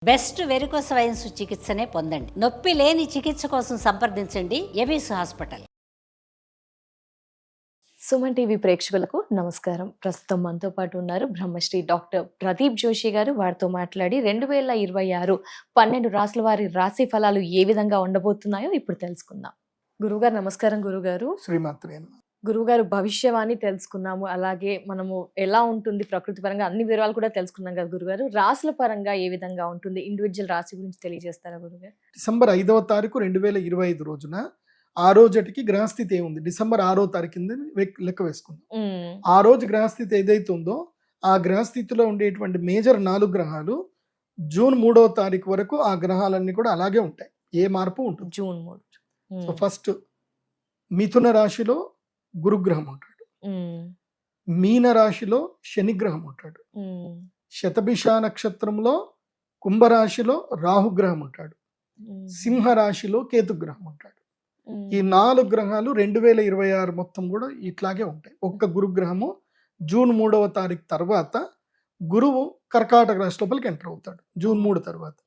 Best varicose wines చికిత్సనే పొందండి. నొప్పి లేని చికిత్స కోసం సంప్రదించండి ఎబిస్ హాస్పిటల్. సుమన్ టీవీ ప్రేక్షకులకు నమస్కారం. ప్రస్తుతం మనతో పాటు ఉన్నారు బ్రహ్మశ్రీ డాక్టర్ ప్రదీప్ జోషి గారు. వారితో మాట్లాడి 2026 12 రాసుల వారి రాశి ఫలాలు ఏ విధంగా ఉండబోతున్నాయో ఇప్పుడు తెలుసుకుందాం. గురువుగారు నమస్కారం. గురుగారు శ్రీమాత్రే నమః. గురువుగారు భవిష్యవాణి తెలుసుకున్నాము, అలాగే మనము ఎలా ఉంటుంది ప్రకృతి పరంగా అన్ని వివరాలు కూడా తెలుసుకున్నాం కదా గురుగారు. రాసుల పరంగా ఏ విధంగా ఉంటుంది, ఇండివిజువల్ రాశి గురించి తెలియజేస్తారా గురుగారు? డిసెంబర్ 5వ తారీఖు 2025 రోజున ఆ రోజుకి గ్రహస్థితి ఏముంది, డిసెంబర్ 6వ తారీఖు కింద లెక్క వేసుకుందాం. ఆ రోజు గ్రహస్థితి ఏదైతే ఉందో ఆ గ్రహస్థితిలో ఉండేటువంటి మేజర్ 4 గ్రహాలు జూన్ 3వ తారీఖు వరకు ఆ గ్రహాలన్నీ కూడా అలాగే ఉంటాయి, ఏ మార్పు ఉంటుంది. జూన్ 3. సో ఫస్ట్ మిథున రాశిలో గురుగ్రహం ఉంటాడు, మీన రాశిలో శనిగ్రహం ఉంటాడు, శతభిష నక్షత్రంలో కుంభరాశిలో రాహుగ్రహం ఉంటాడు, సింహ రాశిలో కేతుగ్రహం ఉంటాడు. ఈ 4 గ్రహాలు 2026 మొత్తం కూడా ఇట్లాగే ఉంటాయి. ఒక్క గురుగ్రహము జూన్ 3వ తారీఖు తర్వాత గురువు కర్కాటక రాశి లోపలికి ఎంటర్ అవుతాడు జూన్ 3 తర్వాత.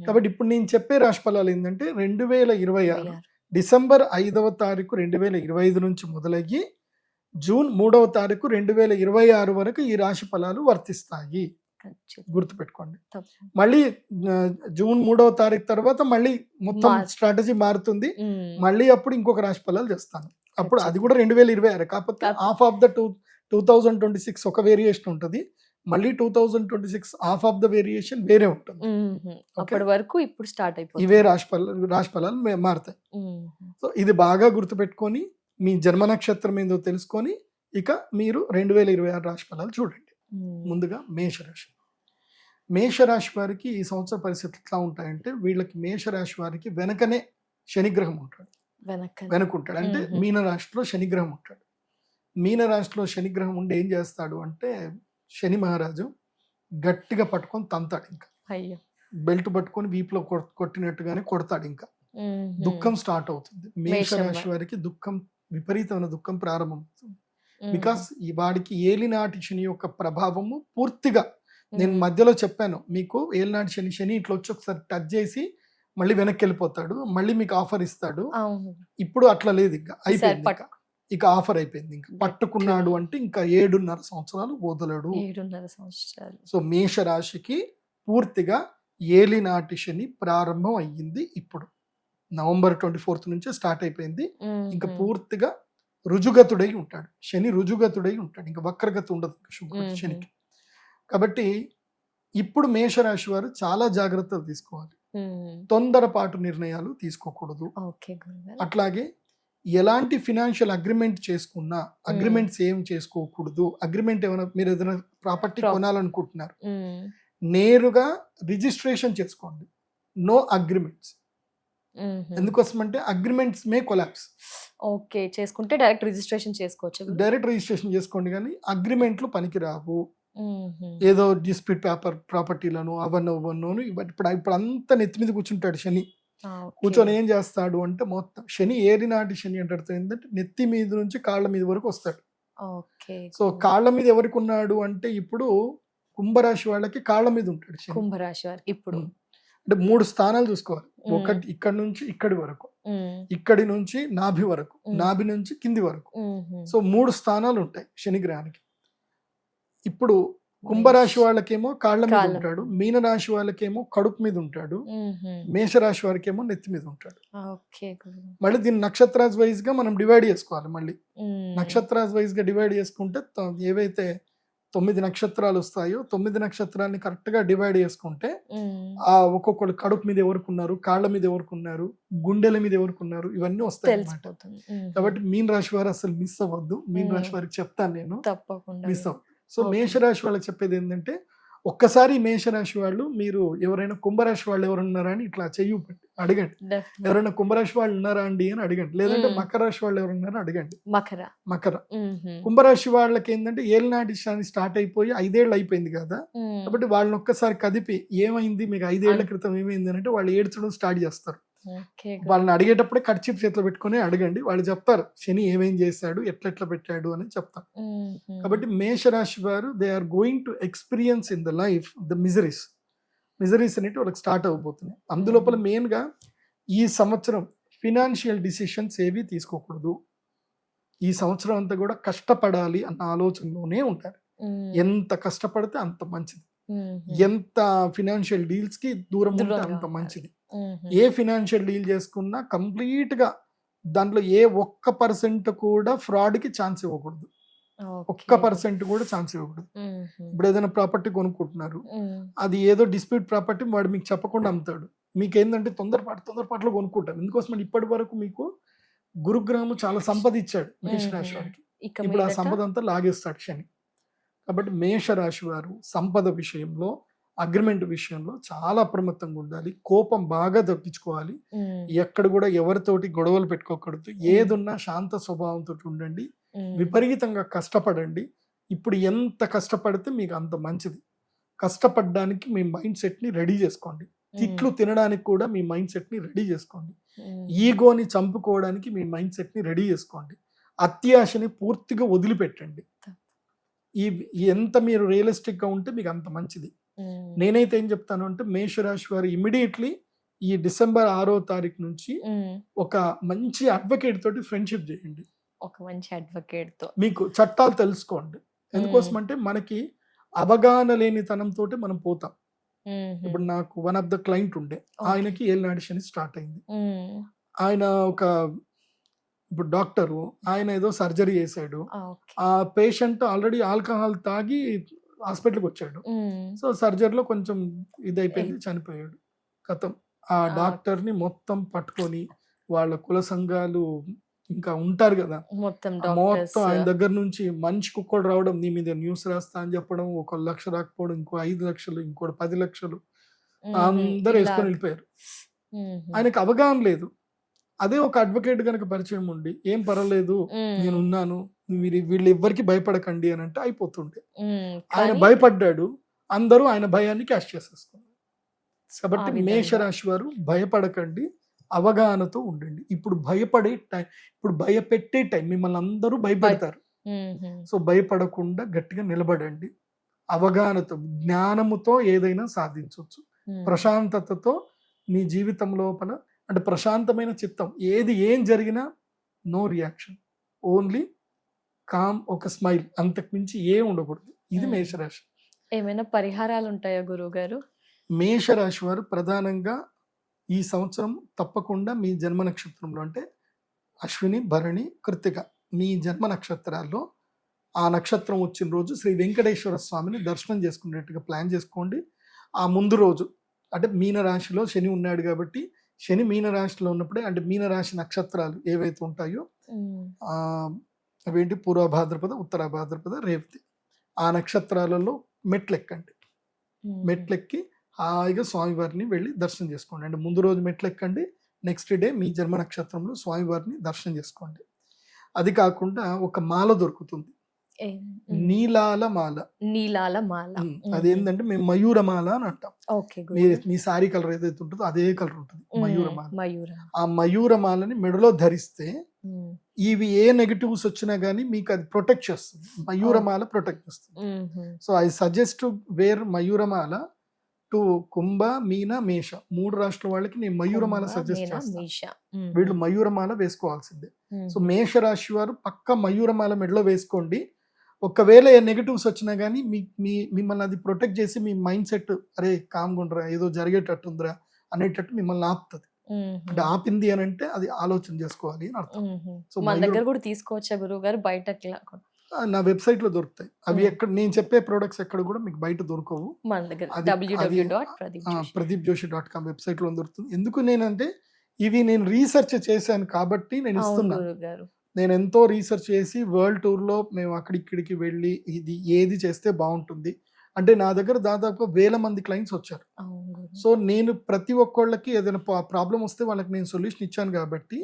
కాబట్టి ఇప్పుడు నేను చెప్పే రాశి ఫలాలు ఏంటంటే 2026 డిసెంబర్ 5వ తారీఖు 2025 నుంచి మొదలయ్యి జూన్ 3వ తారీఖు 2026 వరకు ఈ రాశి ఫలాలు వర్తిస్తాయి. గుర్తుపెట్టుకోండి. మళ్ళీ జూన్ 3వ తారీఖు తర్వాత మళ్ళీ మొత్తం స్ట్రాటజీ మారుతుంది. మళ్ళీ అప్పుడు ఇంకొక రాశి ఫలాలు చేస్తాను. అప్పుడు అది కూడా 2026, కాకపోతే హాఫ్ ఆఫ్ ద 2026 ఒక వేరియేషన్ ఉంటుంది, మళ్ళీ 2026 హాఫ్ ఆఫ్ ద వేరియేషన్ వేరే ఉంటుంది. అప్పటి వరకు ఇప్పుడు స్టార్ట్ అయిపోతుంది, ఇవే రాశి ఫలాలు మారుతాయి. సో ఇది బాగా గుర్తుపెట్టుకొని మీ జన్మ నక్షత్రం ఏందో తెలుసుకొని ఇక మీరు 2026 రాశి ఫలాలు చూడండి. ముందుగా మేషరాశి. మేషరాశి వారికి ఈ సంవత్సర పరిస్థితులు ఎట్లా ఉంటాయంటే, వీళ్ళకి మేషరాశి వారికి వెనకనే శనిగ్రహం ఉంటాడు, వెనకుంటాడు. అంటే మీనరాశిలో శనిగ్రహం ఉంటాడు. మీనరాశిలో శనిగ్రహం ఉండి ఏం చేస్తాడు అంటే, శని మహారాజు గట్టిగా పట్టుకొని తంతాడు, ఇంకా బెల్ట్ పట్టుకొని వీపులో కొట్టినట్టుగానే కొడతాడు. ఇంకా దుఃఖం స్టార్ట్ అవుతుంది. మేషరాశి వారికి దుఃఖం, విపరీతమైన దుఃఖం ప్రారంభమవుతుంది. బికాస్ ఈ వాడికి ఏలినాటి శని యొక్క ప్రభావము పూర్తిగా, నేను మధ్యలో చెప్పాను మీకు, ఏలినాటి శని ఇట్లా వచ్చి ఒకసారి టచ్ చేసి మళ్ళీ వెనక్కి వెళ్ళిపోతాడు, మళ్ళీ మీకు ఆఫర్ ఇస్తాడు. ఇప్పుడు అట్లా లేదు, ఇంకా అయిపోయింది, ఇక ఆఫర్ అయిపోయింది. ఇంకా పట్టుకున్నాడు అంటే ఇంకా 7.5 సంవత్సరాలు వదలడు. 7.5 సంవత్సరాలు. సో మేషరాశికి పూర్తిగా ఏలినాటి శని ప్రారంభం అయ్యింది. ఇప్పుడు నవంబర్ 24 నుంచే స్టార్ట్ అయిపోయింది. ఇంకా పూర్తిగా రుజుగతుడై ఉంటాడు శని, రుజుగతుడై ఉంటాడు, ఇంకా వక్రగతి ఉండదు శుక్రుడు శనికి. కాబట్టి ఇప్పుడు మేషరాశి వారు చాలా జాగ్రత్తలు తీసుకోవాలి. తొందరపాటు నిర్ణయాలు తీసుకోకూడదు. అట్లాగే ఎలాంటి ఫినాన్షియల్ అగ్రిమెంట్ చేసుకున్నా అగ్రిమెంట్స్ ఏం చేసుకోకూడదు. అగ్రిమెంట్ ఏమైనా మీరు ఏదైనా ప్రాపర్టీ కొనాలనుకుంటున్నారు, నేరుగా రిజిస్ట్రేషన్ చేసుకోండి, నో అగ్రిమెంట్స్. ఎందుకోసం అంటే అగ్రిమెంట్స్ మే కొలాప్స్. ఓకే, చేసుకుంటే డైరెక్ట్ రిజిస్ట్రేషన్ చేసుకోవచ్చు. డైరెక్ట్ రిజిస్ట్రేషన్ చేసుకోండి, కానీ అగ్రిమెంట్లు పనికిరావు. ఏదో డిస్ప్యూట్ పేపర్ ప్రాపర్టీలను అవన్నో ఇప్పుడు అంతా నెత్తి మీద కూర్చుంటాడు శని. కూర్చొని ఏం చేస్తాడు అంటే, మొత్తం శని ఏలినాటి శని అంటాడు ఏంటంటే నెత్తి మీద నుంచి కాళ్ళ మీద వరకు వస్తాడు. సో కాళ్ళ మీద ఎవరికి ఉన్నాడు అంటే, ఇప్పుడు కుంభరాశి వాళ్ళకి కాళ్ళ మీద ఉంటాడు శని. కుంభరాశి వారికి ఇప్పుడు అంటే 3 స్థానాలు చూసుకోవాలి. ఒకటి ఇక్కడ నుంచి ఇక్కడి వరకు, ఇక్కడి నుంచి నాభి వరకు, నాభి నుంచి కింది వరకు. సో 3 స్థానాలు ఉంటాయి శనిగ్రహానికి. ఇప్పుడు కుంభరాశి వాళ్ళకేమో కాళ్ళ మీద ఉంటాడు, మీనరాశి వాళ్ళకేమో కడుపు మీద ఉంటాడు, మేషరాశి వారికేమో నెత్తి మీద ఉంటాడు. మళ్ళీ దీన్ని నక్షత్రాజ్ వైజ్ గా మనం డివైడ్ చేసుకోవాలి. మళ్ళీ నక్షత్రాజ్ వైజ్ గా డివైడ్ చేసుకుంటే ఏవైతే 9 నక్షత్రాలు వస్తాయో 9 నక్షత్రాలని కరెక్ట్ గా డివైడ్ చేసుకుంటే ఆ ఒక్కొక్కరు కడుపు మీద ఎవరుకున్నారు, కాళ్ళ మీద ఎవరుకున్నారు, గుండెల మీద ఎవరుకున్నారు, ఇవన్నీ వస్తాయి అన్నమాట. కాబట్టి మీన రాశి వారు అసలు మిస్ అవ్వద్దు. మీన రాశి వారికి చెప్తాను నేను, తప్పకుండా మిస్ అవ్వద్దు. సో మేషరాశి వాళ్ళకి చెప్పేది ఏంటంటే, ఒక్కసారి మేషరాశి వాళ్ళు, మీరు ఎవరైనా కుంభరాశి వాళ్ళు ఎవరు ఉన్నారా అని ఇట్లా చెయ్యి పెట్టి అడగండి. ఎవరైనా కుంభరాశి వాళ్ళు ఉన్నారా అండి అని అడగండి. లేదంటే మకర రాశి వాళ్ళు ఎవరు ఉన్నారో అడగండి. మకర కుంభరాశి వాళ్ళకి ఏంటంటే ఏలినాటి శని స్టార్ట్ అయిపోయి 5 ఏళ్ళు అయిపోయింది కదా, కాబట్టి వాళ్ళని ఒక్కసారి కదిపి ఏమైంది మీకు 5 ఏళ్ల క్రితం ఏమైంది అంటే వాళ్ళు ఏడ్చడం స్టార్ట్ చేస్తారు. వాళ్ళని అడిగేటప్పుడే కర్చీఫ్ చేతిలో పెట్టుకుని అడగండి, వాళ్ళు చెప్తారు శని ఏమేం చేశాడు, ఎట్లెట్లా పెట్టాడు అని చెప్తారు. కాబట్టి మేషరాశి వారు they are going to experience in the life the miseries. Miseries అనేవి వాళ్ళకి స్టార్ట్ అవబోతున్నాయి. అందులోపల మెయిన్గా ఈ సంవత్సరం ఫినాన్షియల్ డిసిషన్స్ ఏవి తీసుకోకూడదు. ఈ సంవత్సరం అంతా కూడా కష్టపడాలి అన్న ఆలోచనలోనే ఉంటారు. ఎంత కష్టపడితే అంత మంచిది. ఎంత ఫినాన్షియల్ డీల్స్ కి దూరం ఉంటే అంత మంచిది. ఏ ఫినాన్షియల్ డీల్ చేసుకున్నా కంప్లీట్ గా దాంట్లో ఏ 1% కూడా ఫ్రాడ్ కి ఛాన్స్ ఇవ్వకూడదు. 1% కూడా ఛాన్స్ ఇవ్వకూడదు. ఇప్పుడు ఏదైనా ప్రాపర్టీ కొనుక్కుంటున్నారు, అది ఏదో డిస్ప్యూట్ ప్రాపర్టీ వాడు మీకు చెప్పకుండా అమ్ముతాడు. మీకు ఏంటంటే తొందరపాటులో కొనుక్కుంటారు. ఎందుకోసం ఇప్పటి వరకు మీకు గురుగ్రహము చాలా సంపద ఇచ్చాడు మేషరాశి వారికి. ఇప్పుడు ఆ సంపద అంతా లాగేస్తాడు శని. కాబట్టి మేషరాశి వారు సంపద విషయంలో, అగ్రిమెంట్ విషయంలో చాలా అప్రమత్తంగా ఉండాలి. కోపం బాగా తగ్గించుకోవాలి. ఎక్కడ కూడా ఎవరితోటి గొడవలు పెట్టుకోకూడదు. ఏదున్నా శాంత స్వభావంతో ఉండండి. విపరీతంగా కష్టపడండి. ఇప్పుడు ఎంత కష్టపడితే మీకు అంత మంచిది. కష్టపడడానికి మీ మైండ్ సెట్ ని రెడీ చేసుకోండి. తిట్లు తినడానికి కూడా మీ మైండ్ సెట్ ని రెడీ చేసుకోండి. ఈగోని చంపుకోవడానికి మీ మైండ్ సెట్ ని రెడీ చేసుకోండి. అత్యాశని పూర్తిగా వదిలిపెట్టండి. ఎంత మీరు రియలిస్టిక్ గా ఉంటే మీకు అంత మంచిది. నేనైతే ఏం చెప్తాను అంటే మేషరాశి వారు ఇమ్మీడియట్లీ ఈ డిసెంబర్ 6వ తారీఖు నుంచి ఒక మంచి అడ్వకేట్ తోటి ఫ్రెండ్షిప్ చేయండి. ఒక మంచి అడ్వకేట్ తో మీకు చట్టాలు తెలుసుకోండి. ఎందుకోసం అంటే మనకి అవగాహన లేనితనంతో మనం పోతాం. ఇప్పుడు నాకు వన్ ఆఫ్ ద క్లయింట్ ఉండే, ఆయనకి ఏలినాటి శని స్టార్ట్ అయింది. ఆయన ఒక ఇప్పుడు డాక్టరు, ఆయన ఏదో సర్జరీ చేశాడు. ఆ పేషెంట్ ఆల్రెడీ ఆల్కహాల్ తాగి హాస్పిటల్కి వచ్చాడు. సో సర్జరీలో కొంచెం ఇదైపోయింది, చనిపోయాడు. కథం ఆ డాక్టర్ని మొత్తం పట్టుకొని వాళ్ళ కుల సంఘాలు ఇంకా ఉంటారు కదా, మొత్తం ఆయన దగ్గర నుంచి మనిషికి ఒక్కడు రావడం, నీ మీద న్యూస్ రాస్తా అని చెప్పడం, 1 లక్ష రాకపోవడం, ఇంకో 5 లక్షలు, ఇంకోటి 10 లక్షలు అందరు వేసుకొని వెళ్ళిపోయారు. ఆయనకు అవగాహన లేదు. అదే ఒక అడ్వకేట్ కనుక పరిచయం ఉండి, ఏం పర్వాలేదు నేను ఉన్నాను, వీళ్ళు ఎవ్వరికి భయపడకండి అని అంటే అయిపోతుండే. ఆయన భయపడ్డాడు, అందరూ ఆయన భయాన్ని క్యాష్ చేసేసుకున్నారు. కాబట్టి మేషరాశి వారు భయపడకండి, అవగాహనతో ఉండండి. ఇప్పుడు భయపడే టైం, ఇప్పుడు భయపెట్టే టైం. మిమ్మల్ని అందరూ భయపెడతారు. సో భయపడకుండా గట్టిగా నిలబడండి. అవగాహనతో, జ్ఞానముతో ఏదైనా సాధించవచ్చు. ప్రశాంతతతో మీ జీవితం లోపల, అంటే ప్రశాంతమైన చిత్తం, ఏం జరిగినా నో రియాక్షన్, ఓన్లీ కామ్, ఒక స్మైల్, అంతకు మించి ఏం ఉండకూడదు. ఇది మేషరాశి. ఏమైనా పరిహారాలు ఉంటాయా గురువు గారు? మేషరాశి వారు ప్రధానంగా ఈ సంవత్సరం తప్పకుండా మీ జన్మ నక్షత్రంలో, అంటే అశ్విని, భరణి, కృత్తిక, మీ జన్మ నక్షత్రాల్లో ఆ నక్షత్రం వచ్చిన రోజు శ్రీ వెంకటేశ్వర స్వామిని దర్శనం చేసుకునేట్టుగా ప్లాన్ చేసుకోండి. ఆ ముందు రోజు, అంటే మీనరాశిలో శని ఉన్నాడు కాబట్టి, శని మీనరాశిలో ఉన్నప్పుడే, అంటే మీనరాశి నక్షత్రాలు ఏవైతే ఉంటాయో అవేంటి, పూర్వ భాద్రపద, ఉత్తర భాద్రపద, రేవతి, ఆ నక్షత్రాలలో మెట్లెక్కండి. మెట్లెక్కి హాయిగా స్వామివారిని వెళ్ళి దర్శనం చేసుకోండి. అంటే ముందు రోజు మెట్లెక్కండి, నెక్స్ట్ డే మీ జన్మ నక్షత్రంలో స్వామివారిని దర్శనం చేసుకోండి. అది కాకుండా ఒక మాల దొరుకుతుంది, నీలాల మాల. నీలాల మాల అదేంటంటే మేము మయూరమాల అని అంటాం. మీ సారీ కలర్ ఏదైతే ఉంటుందో అదే కలర్ ఉంటుంది మయూరమాల. ఆ మయూరమాలని మెడలో ధరిస్తే ఇవి ఏ నెగటివ్స్ వచ్చినా గానీ మీకు అది ప్రొటెక్ట్ చేస్తుంది. మయూరమాల ప్రొటెక్ట్ చేస్తుంది. So I suggest to wear Mayuramala to Kumbha, Meena, Mesha, 3 రాష్ట్రాల వాళ్ళకి నేను మయూరమాల సజెస్ట్ చేస్తాను. వీళ్ళు మయూరమాల వేసుకోవాల్సిందే. సో మేషరాశి వారు పక్క మయూరమాల మెడలో వేసుకోండి. ఒకవేళ నెగటివ్స్ వచ్చినా కానీ మిమ్మల్ని అది ప్రొటెక్ట్ చేసి మీ మైండ్ సెట్, అరే కామ్గుండ్రా, ఏదో జరిగేటట్టుందిరా అనేటట్టు మిమ్మల్ని ఆపుతుంది. అంటే ఆపింది అని అంటే అది ఆలోచన చేసుకోవాలి అని అర్థం. సో మన దగ్గర కూడా తీసుకోవచ్చా గురువు గారు? బయట నా వెబ్సైట్ లో దొరుకుతాయి అవి. ఎక్కడ నేను చెప్పే ప్రొడక్ట్స్ ఎక్కడ కూడా మీకు బయట దొరకవు. మన దగ్గర pradeepjoshi.com వెబ్సైట్ లో దొరుకుతుంది. ఎందుకు నేనంటే ఇవి నేను రీసెర్చ్ చేశాను కాబట్టి నేను ఇస్తున్నాను. నేను ఎంతో రీసెర్చ్ చేసి వరల్డ్ టూర్ లో మేము అక్కడిక్కడికి వెళ్ళి ఇది ఏది చేస్తే బాగుంటుంది అంటే నా దగ్గర దాదాపు 1000 మంది క్లయింట్స్ వచ్చారు. సో నేను ప్రతి ఒక్కళ్ళకి ఏదైనా ప్రాబ్లం వస్తే వాళ్ళకి నేను సొల్యూషన్ ఇచ్చాను కాబట్టి,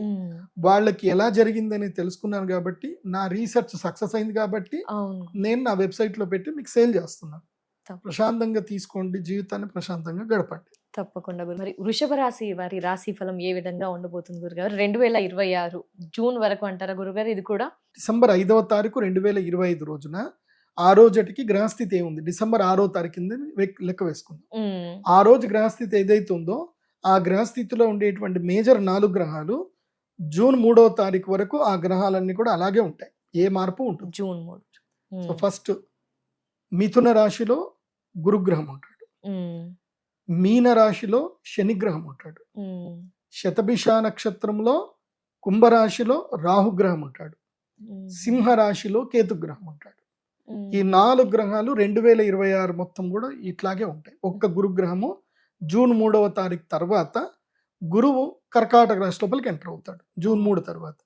వాళ్ళకి ఎలా జరిగిందని తెలుసుకున్నాను కాబట్టి, నా రీసెర్చ్ సక్సెస్ అయింది కాబట్టి నేను నా వెబ్సైట్ లో పెట్టి మీకు సేల్ చేస్తున్నాను. ప్రశాంతంగా తీసుకోండి, జీవితాన్ని ప్రశాంతంగా గడపండి. తప్పకుండా గురు. మరి వృషభ రాశి వారి రాశి ఫలం ఏ విధంగా ఉండబోతుంది గురుగారు? 2026 జూన్ వరకు అంటారా గురుగారు? ఇది కూడా డిసెంబర్ 5వ తారీఖు 2025 రోజున ఆ రోజుకి గ్రహస్థితి ఏముంది, డిసెంబర్ 6వ తారీఖు కింద లెక్క వేసుకుందాం. ఆ రోజు గ్రహస్థితి ఏదైతే ఉందో ఆ గ్రహస్థితిలో ఉండేటువంటి మేజర్ 4 గ్రహాలు జూన్ 3వ తారీఖు వరకు ఆ గ్రహాలన్నీ కూడా అలాగే ఉంటాయి, ఏ మార్పు ఉంటుంది. జూన్ 3. సో ఫస్ట్ మిథున రాశిలో గురుగ్రహం ఉంటాడు, మీన రాశిలో శనిగ్రహం ఉంటాడు, శతభిష నక్షత్రంలో కుంభరాశిలో రాహుగ్రహం ఉంటాడు, సింహ రాశిలో కేతుగ్రహం ఉంటాడు. ఈ 4 గ్రహాలు 2026 మొత్తం కూడా ఇట్లాగే ఉంటాయి. ఒక్క గురుగ్రహము జూన్ 3వ తారీఖు తర్వాత గురువు కర్కాటక రాశి లోపలికి ఎంటర్ అవుతాడు జూన్ 3 తర్వాత.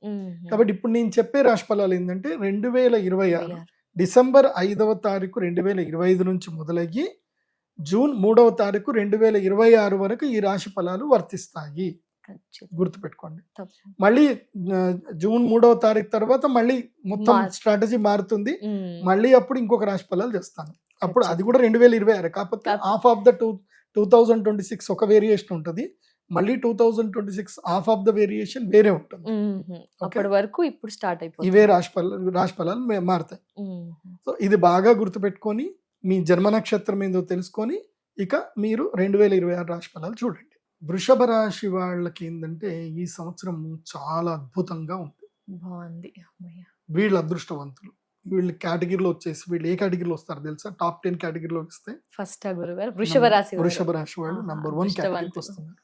కాబట్టి ఇప్పుడు నేను చెప్పే రాశి ఫలాలు ఏంటంటే 2026 డిసెంబర్ 5వ తారీఖు 2025 నుంచి మొదలయ్యి జూన్ 3వ తారీఖు 2026 వరకు ఈ రాశి ఫలాలు వర్తిస్తాయి. గుర్తుపెట్టుకోండి. మళ్ళీ జూన్ 3వ తారీఖు తర్వాత మళ్ళీ మొత్తం స్ట్రాటజీ మారుతుంది. మళ్ళీ అప్పుడు ఇంకొక రాశి ఫలాలు చేస్తాను. అప్పుడు అది కూడా 2026, కాకపోతే హాఫ్ ఆఫ్ ద 2026 ఒక వేరియేషన్ ఉంటుంది, మళ్ళీ 2026 హాఫ్ ఆఫ్ ద వేరియేషన్ వేరే ఉంటుంది. అప్పటి వరకు ఇప్పుడు స్టార్ట్ అయిపోతుంది, ఇవే రాశి ఫలాలు మారుతాయి. సో ఇది బాగా గుర్తుపెట్టుకొని మీ జన్మ నక్షత్రం ఏందో తెలుసుకొని ఇక మీరు 2026 రాశి ఫలాలు చూడండి. వృషభ రాశి వాళ్ళకి ఏంటంటే ఈ సంవత్సరం చాలా అద్భుతంగా ఉంది, బాగుంది. వీళ్ళు అదృష్టవంతులు. వీళ్ళు కేటగిరీలో వచ్చేసి వీళ్ళు ఏ కేటగిరీలో వస్తారు తెలుసా? టాప్ 10 కేటగిరీలో వస్తే ఫస్ట్ గురుగారు వృషభ రాశి వాళ్ళు నంబర్ 1 కేటగిరీకి వస్తున్నారు.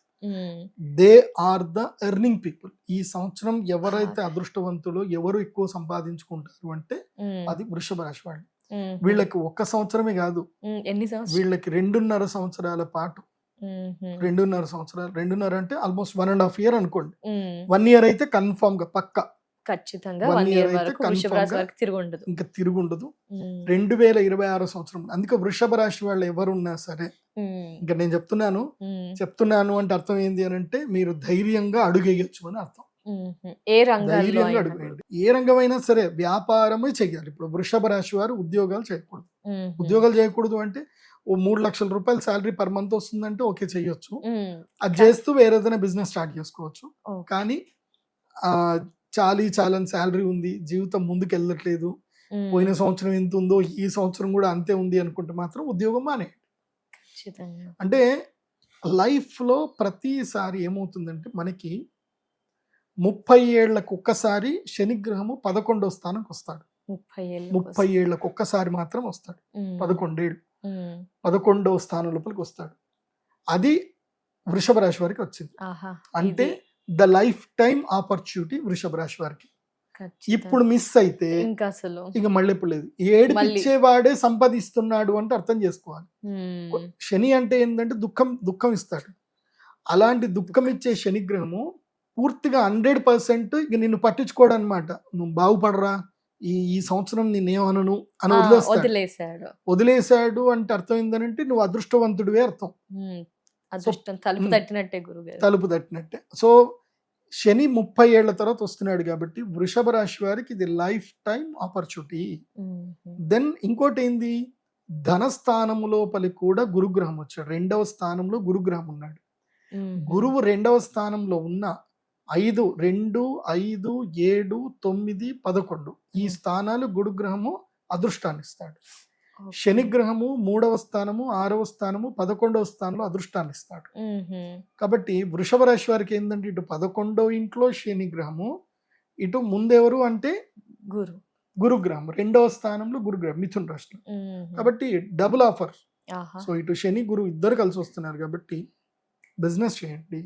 They are the earning people. ఈ సంవత్సరం ఎవరైతే అదృష్టవంతులు, ఎవరు ఎక్కువ సంపాదించుకుంటారు అంటే అది వృషభ రాశి వాళ్ళు. వీళ్ళకి 1 సంవత్సరమే కాదు, వీళ్ళకి 2.5 సంవత్సరాల పాటు, 2.5 సంవత్సరాలు, 2.5 అంటే ఆల్మోస్ట్ 1.5 year అనుకోండి. 1 year అయితే కన్ఫర్మ్ గా పక్కా, ఖచ్చితంగా 1 year అయితే ఇంకా తిరుగుండదు 2026 సంవత్సరం. అందుకే వృషభ రాశి వాళ్ళు ఎవరున్నా సరే, ఇంకా నేను చెప్తున్నాను అంటే అర్థం ఏంది అని అంటే మీరు ధైర్యంగా అడుగేయచ్చు అని అర్థం. ధైర్యంగా అడుగువేయండి. ఏ రంగమైనా సరే వ్యాపారమే చెయ్యాలి. ఇప్పుడు వృషభ రాశి వారు ఉద్యోగాలు చేయకూడదు అంటే ఓ 3 లక్షల రూపాయలు శాలరీ పర్ మంత్ వస్తుందంటే ఓకే చెయ్యొచ్చు, అది చేస్తూ వేరేదైనా బిజినెస్ స్టార్ట్ చేసుకోవచ్చు. కానీ చాలని శాలరీ ఉంది, జీవితం ముందుకు వెళ్ళట్లేదు, పోయిన సంవత్సరం ఎంత ఉందో ఈ సంవత్సరం కూడా అంతే ఉంది అనుకుంటే మాత్రం ఉద్యోగం మానేయండి. అంటే లైఫ్ లో ప్రతిసారి ఏమవుతుందంటే మనకి 30 ఏళ్లకు ఒక్కసారి శనిగ్రహము 11వ స్థానంకి వస్తాడు. 30 ఏళ్లకు ఒక్కసారి మాత్రం వస్తాడు, 11 ఏళ్ళు 11వ స్థానం లోపలికి వస్తాడు. అది వృషభ రాశి వారికి వచ్చింది. అంటే ద లైఫ్ టైం ఆపర్చునిటీ వృషభ రాశి వారికి. ఇప్పుడు మిస్ అయితే ఇక మళ్ళీ ఎప్పుడు లేదు. ఏడిపించేవాడే సంపాదిస్తున్నాడు అంటే అర్థం చేసుకోవాలి. శని అంటే ఏంటంటే దుఃఖం ఇస్తాడు. అలాంటి దుఃఖం ఇచ్చే శనిగ్రహము పూర్తిగా 100% ఇక నిన్ను పట్టించుకోడు అనమాట. నువ్వు బాగుపడరా, ఈ సంవత్సరం నేనేమనను అని వదిలేశాడు అంటే అర్థం ఏంటంటే నువ్వు అదృష్టవంతుడివే అర్థం. తలుపు తట్టినట్టే. సో శని 30 ఏళ్ల తర్వాత వస్తున్నాడు కాబట్టి వృషభ రాశి వారికి ఇది లైఫ్ టైం ఆపర్చునిటీ. దెన్ ఇంకోటి ఏంది, ధనస్థానం లోపలి కూడా గురుగ్రహం వచ్చాడు. 2వ స్థానంలో గురుగ్రహం ఉన్నాడు. గురువు 2వ స్థానంలో ఉన్న 5, 2, 5, 7, 9, 11 ఈ స్థానాలు గురుగ్రహము అదృష్టాన్ని ఇస్తాడు. శనిగ్రహము 3వ స్థానము, 6వ స్థానము, 11వ స్థానంలో అదృష్టాన్ని ఇస్తాడు. కాబట్టి వృషభ రాశి వారికి ఏంటంటే ఇటు 11వ ఇంట్లో శనిగ్రహము, ఇటు ముందెవరు అంటే గురుగ్రహం 2వ స్థానంలో గురుగ్రహం మిథున రాశిలో. కాబట్టి డబుల్ ఆఫర్. సో ఇటు శని గురు ఇద్దరు కలిసి వస్తున్నారు కాబట్టి బిజినెస్ చేయండి.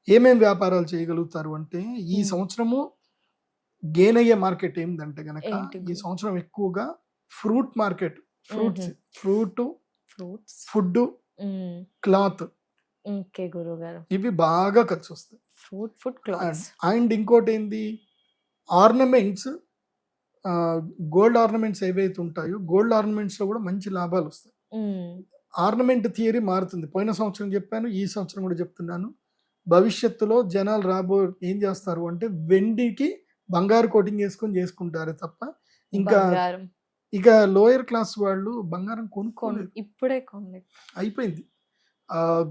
ఏమేం వ్యాపారాలు చేయగలుగుతారు అంటే ఈ సంవత్సరము గెయిన్ అయ్యే మార్కెట్ ఏంటంటే గనక ఈ సంవత్సరం ఎక్కువగా fruit market, fruit, food, cloth, ఇవి బాగా కలిసి వస్తాయి. అండ్ ఇంకోటి ఏంది, ఆర్నమెంట్స్, గోల్డ్ ఆర్నమెంట్స్ ఏవైతే ఉంటాయో గోల్డ్ ఆర్నమెంట్స్ లో కూడా మంచి లాభాలు వస్తాయి. ఆర్నమెంట్ థియరీ మారుతుంది. పోయిన సంవత్సరం చెప్పాను, ఈ సంవత్సరం కూడా చెప్తున్నాను. భవిష్యత్తులో జనాలు ఏం చేస్తారు అంటే వెండికి బంగారు కోటింగ్ చేసుకుంటారే తప్ప ఇంకా ఇక లోయర్ క్లాస్ వాళ్ళు బంగారం కొనుక్కోలేదు. ఇప్పుడే అయిపోయింది,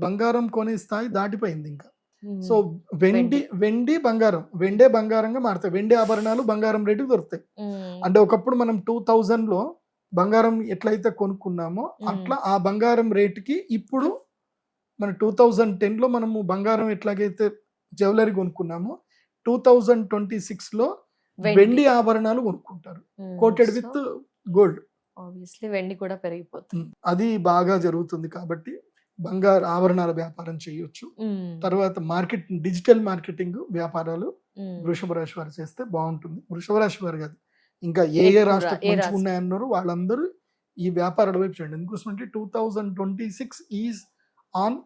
బంగారం కొనే స్థాయి దాటిపోయింది ఇంకా. సో వెండి బంగారం, బంగారంగా మారుతాయి. వెండి ఆభరణాలు బంగారం రేటుకి దొరుకుతాయి. అంటే ఒకప్పుడు మనం 2000లో బంగారం ఎట్లయితే కొనుక్కున్నామో అట్లా ఆ బంగారం రేటుకి ఇప్పుడు మన 2010లో మనము బంగారం ఎట్లాగైతే జ్యువెలరీ కొనుక్కున్నామో 2026లో వెండి ఆభరణాలు కొనుక్కుంటారు కోటెడ్ విత్ గోల్డ్. ఆబ్వియస్లీ వెండి కూడా పెరిగిపోతుంది. అది బాగా జరుగుతుంది కాబట్టి బంగారు ఆభరణాల వ్యాపారం చేయొచ్చు. తర్వాత డిజిటల్ మార్కెటింగ్ వ్యాపారాలు వృషభ రాశి వారు చేస్తే బాగుంటుంది. వృషభ రాశి వారు కాదు, ఇంకా ఏ రాష్ట్రం మంచిగా ఉన్నాయన్నారు వాళ్ళందరూ ఈ వ్యాపారాల వైపు చేయండి. ఎందుకోసమంటే 2026 is on